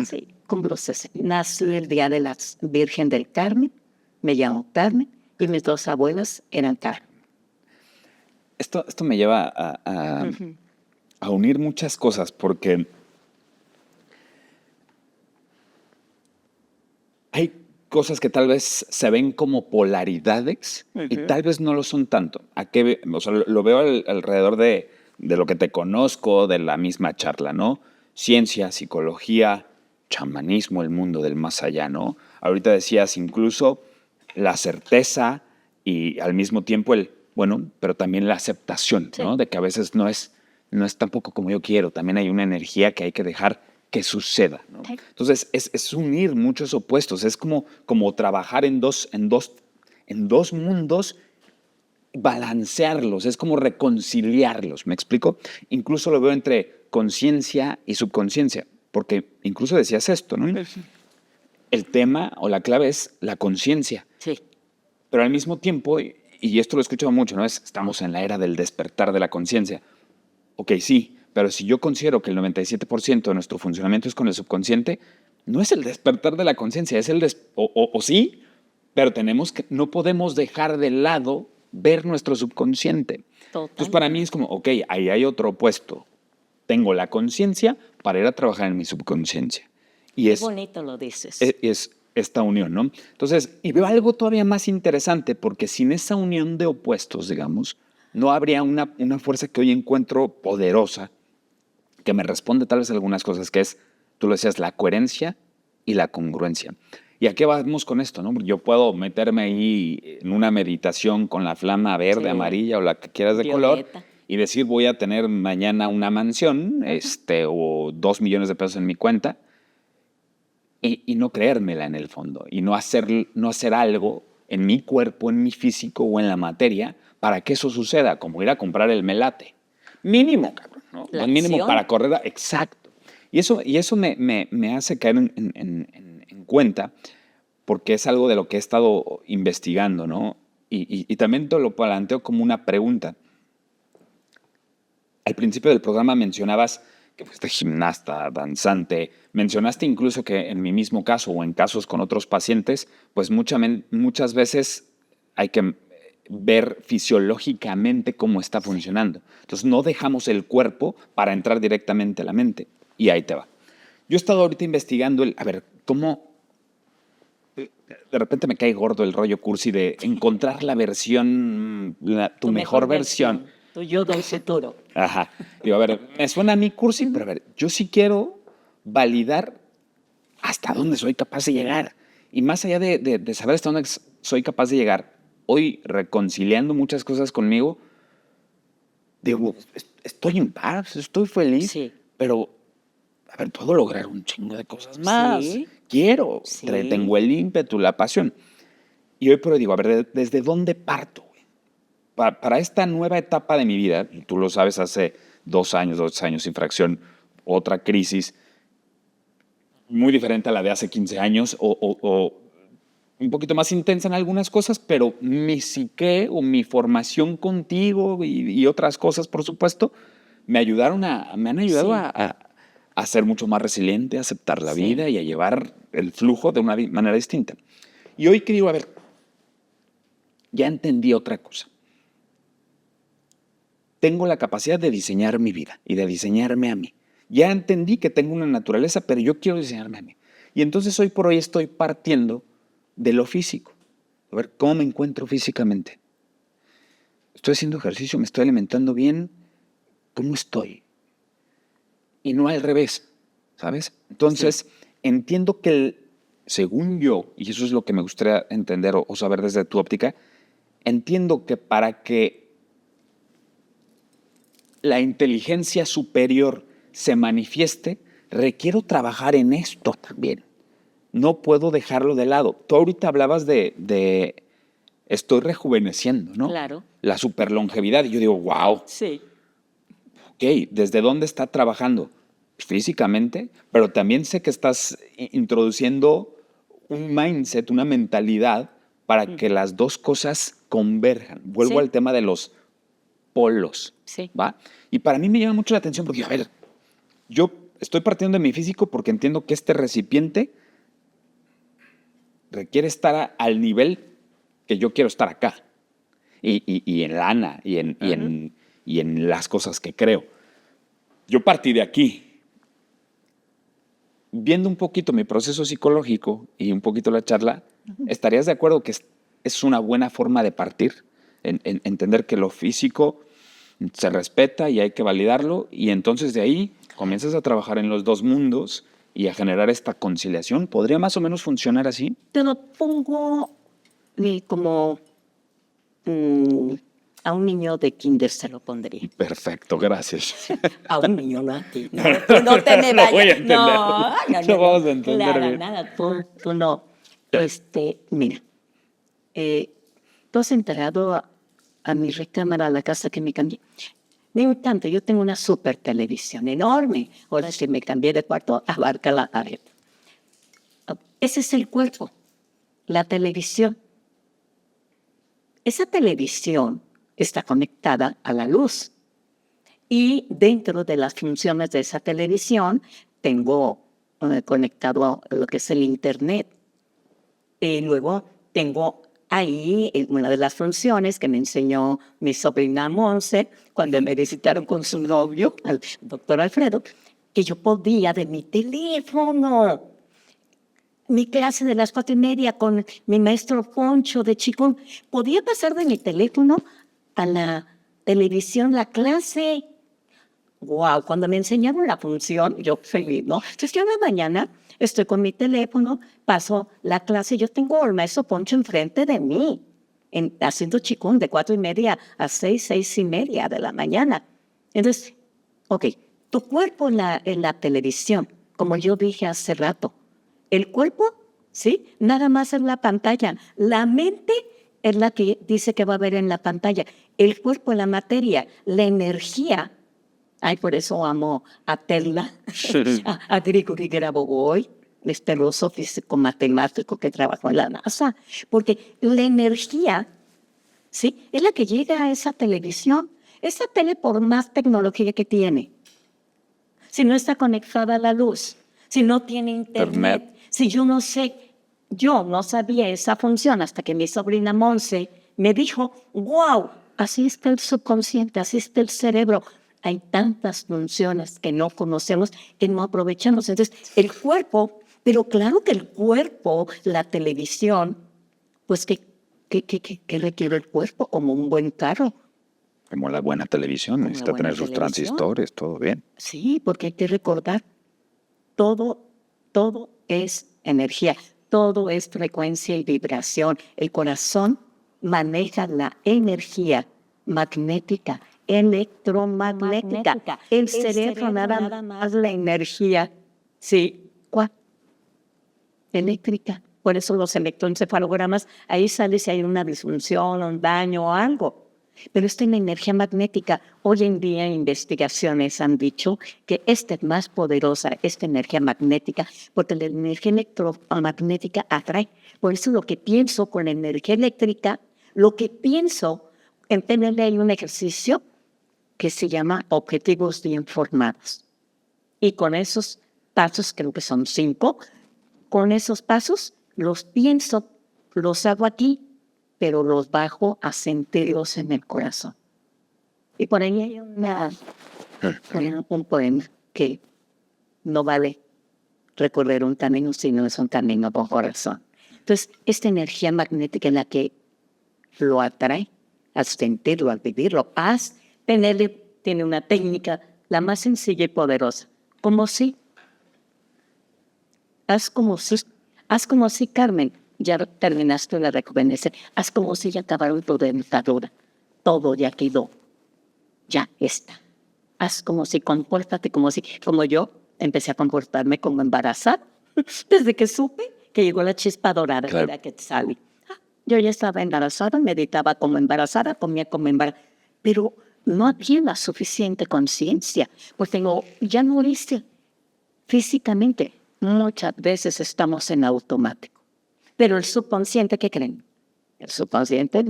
Sí, cumplo 60. Nací el día de la Virgen del Carmen. Me llamo Carmen. Y mis 2 abuelas eran Carmen. Esto me lleva a unir muchas cosas porque hay cosas que tal vez se ven como polaridades y tal vez no lo son tanto. O sea, lo veo alrededor de lo que te conozco, de la misma charla, ¿no? Ciencia, psicología, chamanismo, el mundo del más allá, ¿no? Ahorita decías incluso la certeza y al mismo tiempo pero también la aceptación, ¿no? Sí. De que a veces no es tampoco como yo quiero, también hay una energía que hay que dejar que suceda, ¿no? Sí. Entonces es unir muchos opuestos, es como trabajar en dos mundos, balancearlos, es como reconciliarlos, ¿me explico? Incluso lo veo entre conciencia y subconsciencia, porque incluso decías esto, ¿no? el tema o la clave es la conciencia. Sí, Pero al mismo tiempo, y esto lo he escuchado mucho, ¿no? Estamos en la era del despertar de la conciencia. Ok, sí, pero si yo considero que el 97% de nuestro funcionamiento es con el subconsciente, no es el despertar de la conciencia, es o sí, pero no podemos dejar de lado ver nuestro subconsciente. Entonces, para mí es como, ok, ahí hay otro opuesto. Tengo la conciencia para ir a trabajar en mi subconsciencia. Y qué bonito lo dices. es esta unión, ¿no? Entonces, y veo algo todavía más interesante, porque sin esa unión de opuestos, digamos, no habría una fuerza que hoy encuentro poderosa, que me responde tal vez a algunas cosas, que es, tú lo decías, la coherencia y la congruencia. ¿Y a qué vamos con esto, no? Yo puedo meterme ahí en una meditación con la flama verde, Sí. amarilla o la que quieras de Violeta. color y decir, voy a tener mañana una mansión, o 2 millones de pesos en mi cuenta, y no creérmela en el fondo, y no hacer algo en mi cuerpo, en mi físico o en la materia para que eso suceda, como ir a comprar el melate. Mínimo, cabrón, ¿no? La Mínimo acción. para correr. Exacto. Y eso me hace caer en cuenta, porque es algo de lo que he estado investigando, ¿no? Y también te lo planteo como una pregunta. Al principio del programa mencionabas que fuiste gimnasta, danzante, mencionaste incluso que en mi mismo caso o en casos con otros pacientes, pues muchas veces hay que ver fisiológicamente cómo está funcionando. Entonces no dejamos el cuerpo para entrar directamente a la mente. Y ahí te va. Yo he estado ahorita investigando a ver, cómo de repente me cae gordo el rollo cursi de encontrar la versión, tu mejor versión. Tu yo del futuro. Ajá. Digo, a ver, me suena a mí cursi, pero a ver, yo sí quiero validar hasta dónde soy capaz de llegar. Y más allá de saber hasta dónde soy capaz de llegar, hoy reconciliando muchas cosas conmigo, digo, estoy en paz, estoy feliz, Sí. pero, a ver, puedo lograr un chingo de cosas más. Sí. Quiero, Sí. tengo el ímpetu, la pasión. Y hoy pero digo, a ver, ¿desde dónde parto? Para esta nueva etapa de mi vida, tú lo sabes, hace 2 años sin fracción, otra crisis muy diferente a la de hace 15 años o un poquito más intensa en algunas cosas, pero mi psique o mi formación contigo y otras cosas, por supuesto, me han ayudado Sí. a ser mucho más resiliente, a aceptar la Sí. vida y a llevar el flujo de una manera distinta. Y hoy que digo, a ver, ya entendí otra cosa. Tengo la capacidad de diseñar mi vida y de diseñarme a mí. Ya entendí que tengo una naturaleza, pero yo quiero diseñarme a mí. Y entonces hoy por hoy estoy partiendo de lo físico. A ver, ¿cómo me encuentro físicamente? ¿Estoy haciendo ejercicio? ¿Me estoy alimentando bien? ¿Cómo estoy? Y no al revés, ¿sabes? Entonces, entiendo que según yo, y eso es lo que me gustaría entender o saber desde tu óptica, entiendo que para que la inteligencia superior se manifieste, requiero trabajar en esto también. No puedo dejarlo de lado. Tú ahorita hablabas de estoy rejuveneciendo, ¿no? Claro. La superlongevidad. Y yo digo, wow, Sí. ok, ¿desde dónde está trabajando? Físicamente, pero también sé que estás introduciendo un mindset, una mentalidad para que las dos cosas converjan. Vuelvo Sí. al tema de los polos, Sí. ¿va? Y para mí me llama mucho la atención porque, a ver, yo estoy partiendo de mi físico porque entiendo que este recipiente requiere estar al nivel que yo quiero estar acá. Y en lana, y en las cosas que creo. Yo partí de aquí. Viendo un poquito mi proceso psicológico y un poquito la charla, ¿estarías de acuerdo que es una buena forma de partir? En entender que lo físico se respeta y hay que validarlo, y entonces de ahí comienzas a trabajar en los dos mundos y a generar esta conciliación. ¿Podría más o menos funcionar así? Te lo pongo como a un niño de kinder se lo pondría. Perfecto, gracias. A un niño, no a ti. No, tú no te me Lo vayas. voy a entender. No, Lo vamos a entender Claro, bien. nada, tú no. Mira, tú has entrado a mi recámara, a la casa que me cambié. Me encanta, yo tengo una super televisión enorme. Ahora si me cambié de cuarto, abarca la área. Ese es el cuerpo, la televisión. Esa televisión está conectada a la luz. Y dentro de las funciones de esa televisión tengo conectado a lo que es el Internet. Y luego tengo ahí una de las funciones que me enseñó mi sobrina Monse cuando me visitaron con su novio, el doctor Alfredo, que yo podía de mi teléfono, mi clase de las 4:30 con mi maestro Poncho de Chicón, podía pasar de mi teléfono a la televisión la clase. Wow, cuando me enseñaron la función, yo feliz, ¿no? Entonces yo en la mañana estoy con mi teléfono, paso la clase, yo tengo al maestro Poncho enfrente de mí, haciendo chikung de 4:30 a 6:30 de la mañana. Entonces, ok, tu cuerpo en la televisión, como yo dije hace rato, el cuerpo, ¿sí? Nada más en la pantalla. La mente es la que dice que va a ver en la pantalla. El cuerpo, la materia, la energía. Ay, por eso amo a Tesla, a Grigori Grabovoi, este ruso físico matemático que trabajó en la NASA, porque la energía, ¿sí? Es la que llega a esa televisión. Esa tele, por más tecnología que tiene, si no está conectada a la luz, si no tiene internet, si yo no sabía esa función hasta que mi sobrina Monse me dijo, wow, así está el subconsciente, así está el cerebro. Hay tantas funciones que no conocemos, que no aprovechamos. Entonces, el cuerpo, pero claro que el cuerpo, la televisión, pues ¿qué requiere el cuerpo? Como un buen carro. Como la buena televisión, Como necesita la buena tener sus televisión. transistores, todo bien. Sí, porque hay que recordar, todo es energía, todo es frecuencia y vibración. El corazón maneja la energía magnética, electromagnética. El cerebro nada más la energía, sí, ¿cuál? Eléctrica. Por eso los electroencefalogramas, ahí sale si hay una disfunción, un daño o algo. Pero esta es la energía magnética. Hoy en día investigaciones han dicho que esta es más poderosa, esta energía magnética, porque la energía electromagnética atrae. Por eso lo que pienso con la energía eléctrica, lo que pienso en tenerle ahí un ejercicio que se llama objetivos bien formados. Y con esos pasos, creo que son 5, con esos pasos los pienso, los hago aquí, pero los bajo a sentirlos en el corazón. Y por ahí hay un poema que no vale recorrer un camino si no es un camino con corazón. Entonces, esta energía magnética en la que lo atrae, al sentirlo, al vivirlo, tiene una técnica la más sencilla y poderosa. Haz como si, Carmen, ya terminaste de rejuvenecer, haz como si ya acabaron tu dentadura. Todo ya quedó, ya está. Haz como si, compórtate como yo empecé a comportarme como embarazada. Desde que supe que llegó la chispa dorada, Claro. era Quetzali. Yo ya estaba embarazada, meditaba como embarazada, comía como embarazada, pero no había la suficiente conciencia, porque ya no viste físicamente. Muchas veces estamos en automático. Pero el subconsciente, ¿qué creen? El subconsciente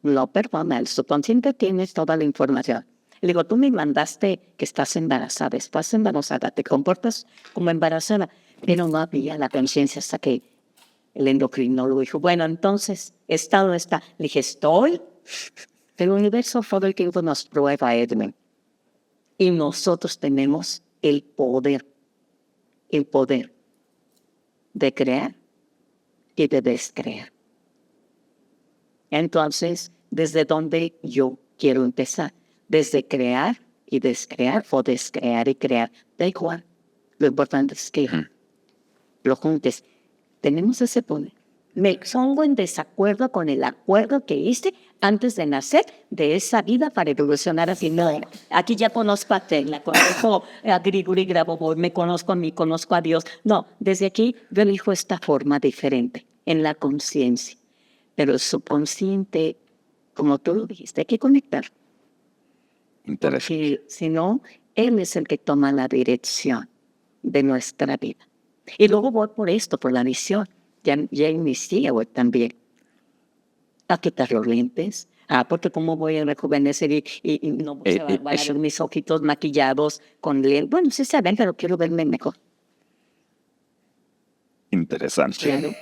no perdona. El subconsciente tiene toda la información. Le digo, tú me mandaste que estás embarazada, te comportas como embarazada, pero no había la conciencia hasta que el endocrinólogo dijo, bueno, entonces, ¿está o no está? Le dije, estoy. El universo todo el tiempo nos prueba, Edwin. Y nosotros tenemos el poder de crear y de descrear. Entonces, ¿desde dónde yo quiero empezar? Desde crear y descrear, o descrear y crear. Da igual. Lo importante es que lo juntes. Tenemos ese poder. Me pongo en desacuerdo con el acuerdo que hice antes de nacer de esa vida para evolucionar así. No, aquí ya conozco a Tesla, conozco a Grigori Grabovoi, me conozco a mí, conozco a Dios. No, desde aquí yo elijo esta forma diferente, en la conciencia. Pero el subconsciente, como tú lo dijiste, hay que conectar. Interesante. Porque si no, él es el que toma la dirección de nuestra vida. Y luego voy por esto, por la visión. Ya inicié hoy también. A quitar los lentes. Porque cómo voy a rejuvenecer y no se van a ver mis ojitos maquillados con lentes. Bueno, sí se ven, pero quiero verme mejor. Interesante. Claro.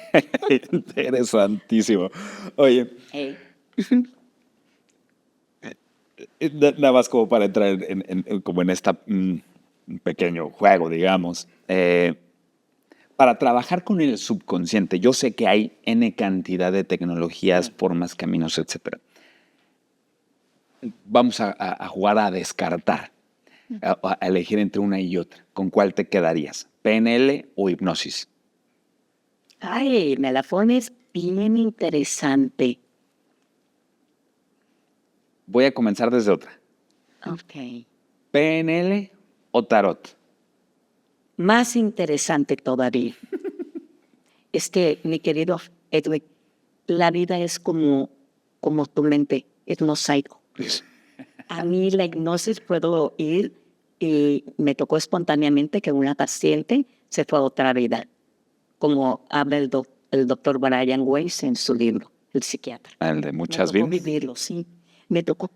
Interesantísimo. Oye, Hey. nada más como para entrar como en esta pequeño juego, digamos. Para trabajar con el subconsciente, yo sé que hay N cantidad de tecnologías, formas, caminos, etcétera. Vamos a jugar a descartar, a elegir entre una y otra. ¿Con cuál te quedarías? ¿PNL o hipnosis? Ay, me la pones bien interesante. Voy a comenzar desde otra. Ok. ¿PNL o tarot? Más interesante todavía. Es que, mi querido Edwin, la vida es como tu mente, es mosaico. A mí la hipnosis puedo ir y me tocó espontáneamente que una paciente se fue a otra vida, como habla el doctor Brian Weiss en su libro, El psiquiatra. El de muchas Me tocó vidas. vivirlo, sí. Me tocó.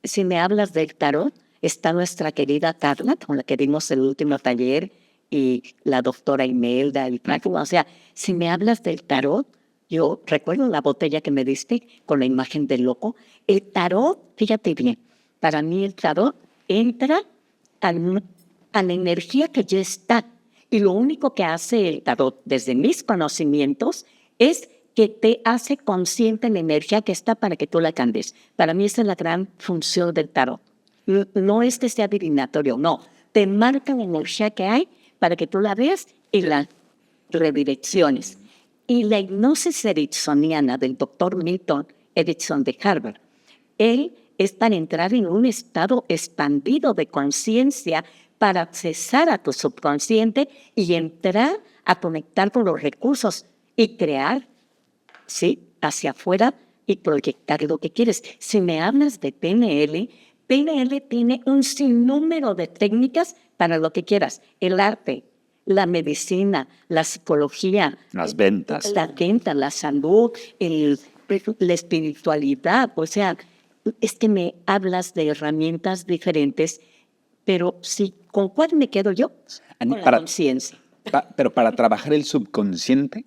Si me hablas del tarot, está nuestra querida Carla, con la que dimos el último taller, y la doctora Imelda, o sea, si me hablas del tarot, yo recuerdo la botella que me diste con la imagen del loco. El tarot, fíjate bien, para mí el tarot entra a la energía que ya está. Y lo único que hace el tarot, desde mis conocimientos, es que te hace consciente la energía que está para que tú la cambies. Para mí esa es la gran función del tarot. No es que sea adivinatorio, no. Te marca la energía que hay para que tú la veas y la redirecciones. Y la hipnosis ericksoniana del doctor Milton Erickson de Harvard, él es para entrar en un estado expandido de conciencia para accesar a tu subconsciente y entrar a conectar con los recursos y crear, ¿sí?, hacia afuera y proyectar lo que quieres. Si me hablas de PNL, PNL tiene un sinnúmero de técnicas para lo que quieras. El arte, la medicina, la psicología. Las ventas. La venta, la salud, la espiritualidad. O sea, es que me hablas de herramientas diferentes, pero sí, ¿con cuál me quedo yo? Con la conciencia. Pero para trabajar el subconsciente,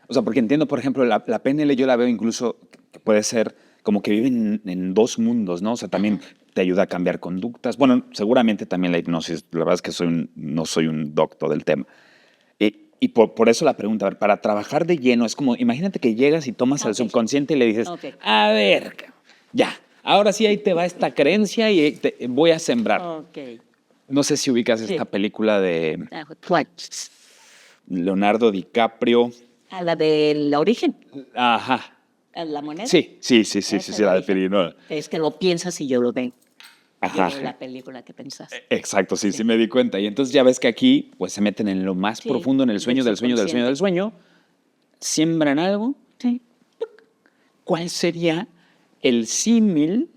o sea, porque entiendo, por ejemplo, la PNL yo la veo incluso que puede ser como que viven en dos mundos, ¿no? O sea, también te ayuda a cambiar conductas. Bueno, seguramente también la hipnosis, la verdad es que no soy un doctor del tema. Y por eso la pregunta, a ver, para trabajar de lleno, es como, imagínate que llegas y tomas al subconsciente y le dices, a ver, ya, ahora sí ahí te va esta creencia y te voy a sembrar. No sé si ubicas esta película de Leonardo DiCaprio. ¿A la del origen? Ajá. ¿La moneda? Sí, la de Pirino. Es que lo piensas y yo lo veo. Ajá. Yo veo la película que pensaste. Exacto, sí me di cuenta. Y entonces ya ves que aquí pues se meten en lo más profundo, en el sueño del sueño del sueño del sueño, siembran algo. Sí. ¿Cuál sería el símil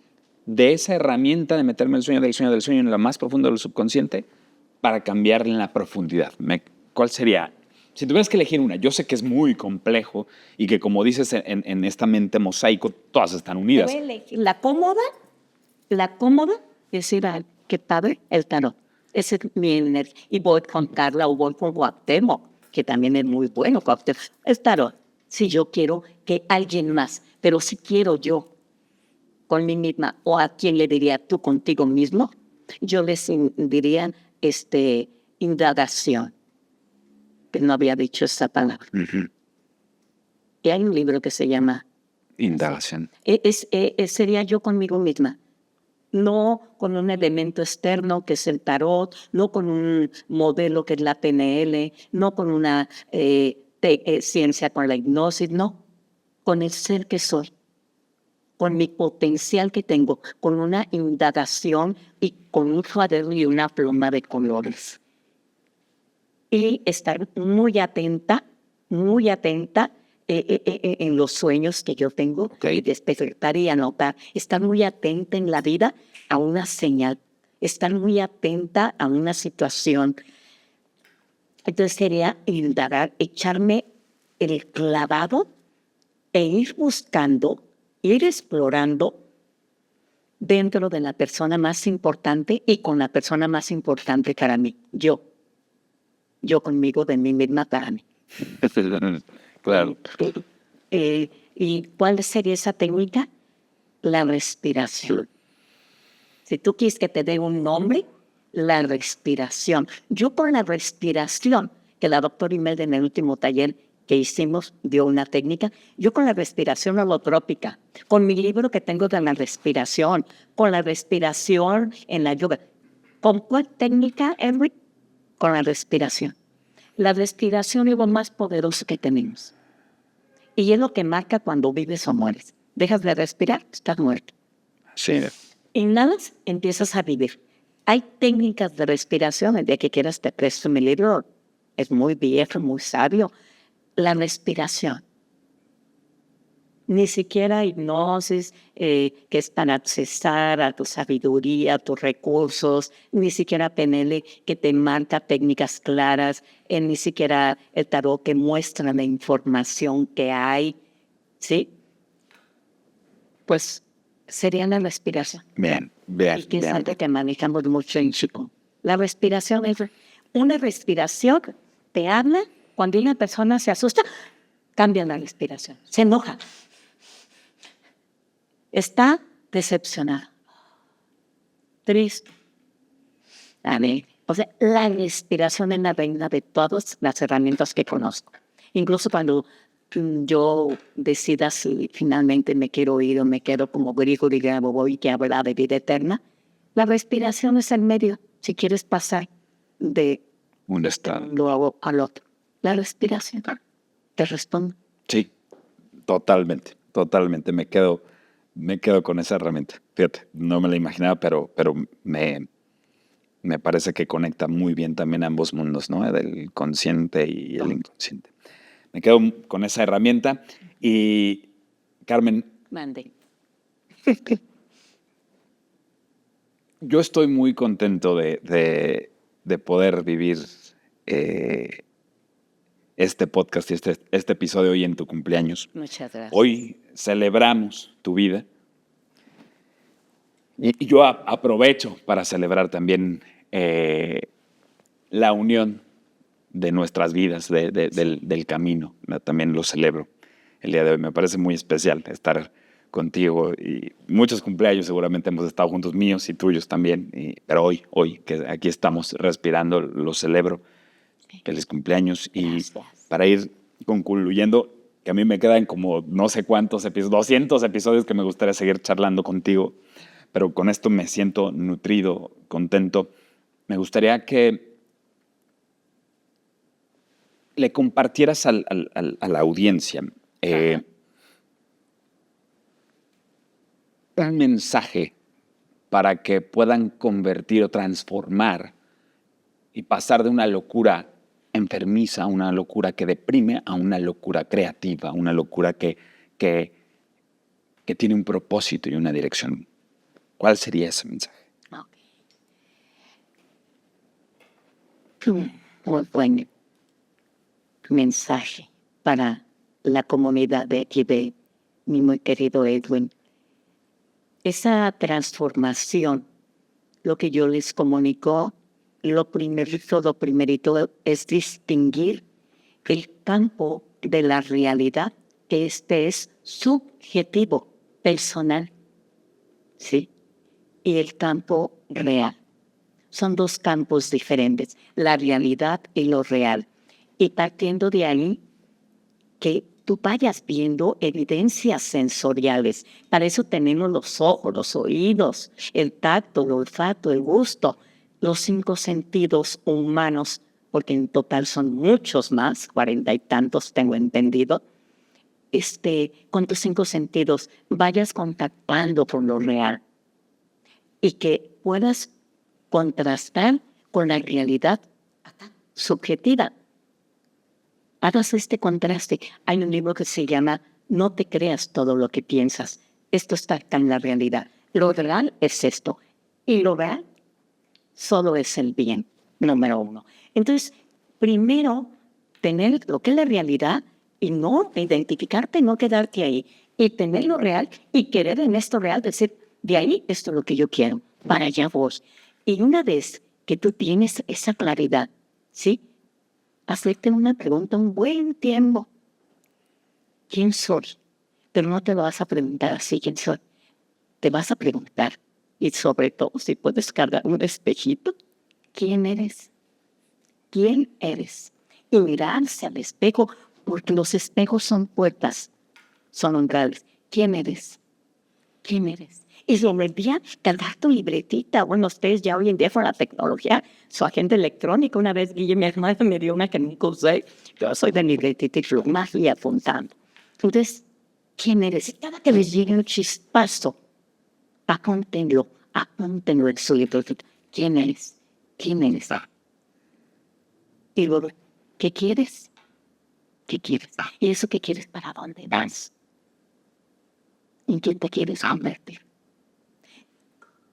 de esa herramienta de meterme en el sueño del sueño del sueño en lo más profundo del subconsciente para cambiar en la profundidad? ¿Cuál sería? Si tuvieras que elegir una, yo sé que es muy complejo y que, como dices, en esta mente mosaico, todas están unidas. Voy a elegir la cómoda, es decir, qué padre, el tarot. Ese es mi energía. Y voy con Carla o voy con Cuauhtémoc, que también es muy bueno, Cuauhtémoc. El tarot. Si yo quiero que alguien más, pero si quiero yo con mí misma, o a quién le diría tú contigo mismo, yo les diría indagación. No había dicho esa palabra. Y hay un libro que se llama Indagación. Sería yo conmigo misma, no con un elemento externo que es el tarot, no con un modelo que es la PNL, no con una ciencia con la hipnosis, no, con el ser que soy, con mi potencial que tengo, con una indagación y con un cuaderno y una pluma de colores. Y estar muy atenta en los sueños que yo tengo, y despertar y anotar, estar muy atenta en la vida a una señal, estar muy atenta a una situación. Entonces sería indagar, echarme el clavado e ir buscando, ir explorando dentro de la persona más importante y con la persona más importante para mí, yo. Yo conmigo, de mí misma para mí. Claro. ¿Y cuál sería esa técnica? La respiración. Si tú quieres que te dé un nombre, la respiración. Yo por la respiración, que la doctora Imelda en el último taller que hicimos dio una técnica, yo con la respiración holotrópica, con mi libro que tengo de la respiración, con la respiración en la yoga. ¿Con cuál técnica, Edwin? Con la respiración. La respiración es lo más poderoso que tenemos. Y es lo que marca cuando vives o mueres. Dejas de respirar, estás muerto. Sí. Inhalas, empiezas a vivir. Hay técnicas de respiración, el día que quieras te presto mi libro, es muy viejo, muy sabio. La respiración. Ni siquiera hipnosis, que es para accesar a tu sabiduría, a tus recursos, ni siquiera PNL que te marca técnicas claras, ni siquiera el tarot que muestra la información que hay, ¿sí? Pues sería la respiración. Bien. Y que es algo que manejamos mucho en Chico. La respiración es una respiración, te habla, cuando una persona se asusta, cambia la respiración, se enoja. Está decepcionada, triste. O sea, la respiración es la reina de todas las herramientas que conozco. Incluso cuando yo decida si finalmente me quiero ir o me quedo como Grigori Grabovoi que habla de vida eterna, la respiración es el medio. Si quieres pasar de Un estado. lo al otro, la respiración te responde. Sí, totalmente. Me quedo con esa herramienta. Fíjate, no me la imaginaba, pero me parece que conecta muy bien también ambos mundos, ¿no? Del consciente y el inconsciente. Me quedo con esa herramienta. Y, Carmen, Mande. yo estoy muy contento de poder vivir este podcast y este episodio hoy en tu cumpleaños. Muchas gracias. Hoy celebramos tu vida. Y yo aprovecho para celebrar también la unión de nuestras vidas, del camino. También lo celebro el día de hoy. Me parece muy especial estar contigo. Y muchos cumpleaños seguramente hemos estado juntos, míos y tuyos también. Pero hoy que aquí estamos respirando, lo celebro. Feliz cumpleaños. Gracias. Y para ir concluyendo, que a mí me quedan como no sé cuántos episodios, 200 episodios que me gustaría seguir charlando contigo, pero con esto me siento nutrido, contento. Me gustaría que le compartieras a la audiencia un mensaje para que puedan convertir o transformar y pasar de una locura enfermiza a una locura que deprime a una locura creativa, una locura que tiene un propósito y una dirección. ¿Cuál sería ese mensaje? Muy buen mensaje para la comunidad de aquí de mi muy querido Edwin. Esa transformación, lo que yo les comunico, lo primerito es distinguir el campo de la realidad, que este es subjetivo, personal, ¿sí? Y el campo real. Son dos campos diferentes, la realidad y lo real. Y partiendo de ahí, que tú vayas viendo evidencias sensoriales. Para eso tenemos los ojos, los oídos, el tacto, el olfato, el gusto, los 5 sentidos humanos, porque en total son muchos más, 40 y tantos tengo entendido. Con tus 5 sentidos vayas contactando con lo real y que puedas contrastar con la realidad subjetiva. Hagas este contraste. Hay un libro que se llama No te creas todo lo que piensas. Esto está acá en la realidad. Lo real es esto. Y lo real solo es el bien, número 1. Entonces, primero tener lo que es la realidad y no identificarte, no quedarte ahí. Y tener lo real y querer en esto real, decir, de ahí esto es lo que yo quiero, para allá voy. Y una vez que tú tienes esa claridad, ¿sí? Hacerte una pregunta un buen tiempo. ¿Quién soy? Pero no te lo vas a preguntar así, ¿quién soy? Te vas a preguntar, y sobre todo, si puedes cargar un espejito, ¿quién eres? ¿Quién eres? Y mirarse al espejo, porque los espejos son puertas, son umbrales. ¿Quién eres? ¿Quién eres? Y sobre el día, cargar tu libretita. Bueno, ustedes ya hoy en día con la tecnología, su agente electrónico. Una vez Guille, mi hermana, me dio una que nunca usé. Yo soy de libretita y plumas y apuntando. Entonces, ¿quién eres? Y cada que les llegue un chispazo, apúntenlo en su libretita. ¿Quién eres? ¿Quién eres? Y luego, ¿qué quieres? ¿Qué quieres? ¿Y eso que quieres para dónde vas? ¿En quién te quieres convertir?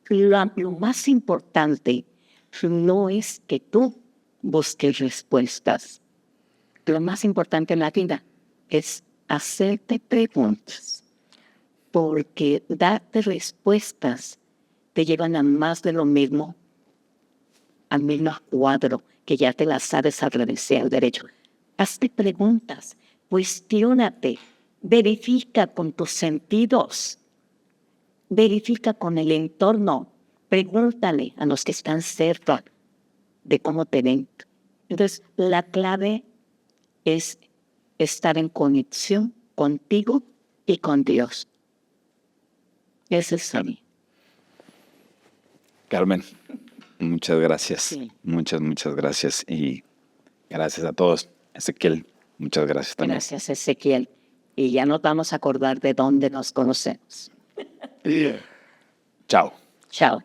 Lo más importante no es que tú busques respuestas. Lo más importante en la vida es hacerte preguntas, porque darte respuestas te llevan a más de lo mismo, al mismo cuadro, que ya te las sabes al revés y al derecho. Hazte preguntas, cuestiónate, verifica con tus sentidos, verifica con el entorno, pregúntale a los que están cerca de cómo te ven. Entonces, la clave es estar en conexión contigo y con Dios. Ese es el. Carmen, muchas gracias. Sí. Muchas gracias. Y gracias a todos. Ezequiel, muchas gracias también. Gracias, Ezequiel. Y ya nos vamos a acordar de dónde nos conocemos. Chao. Chao.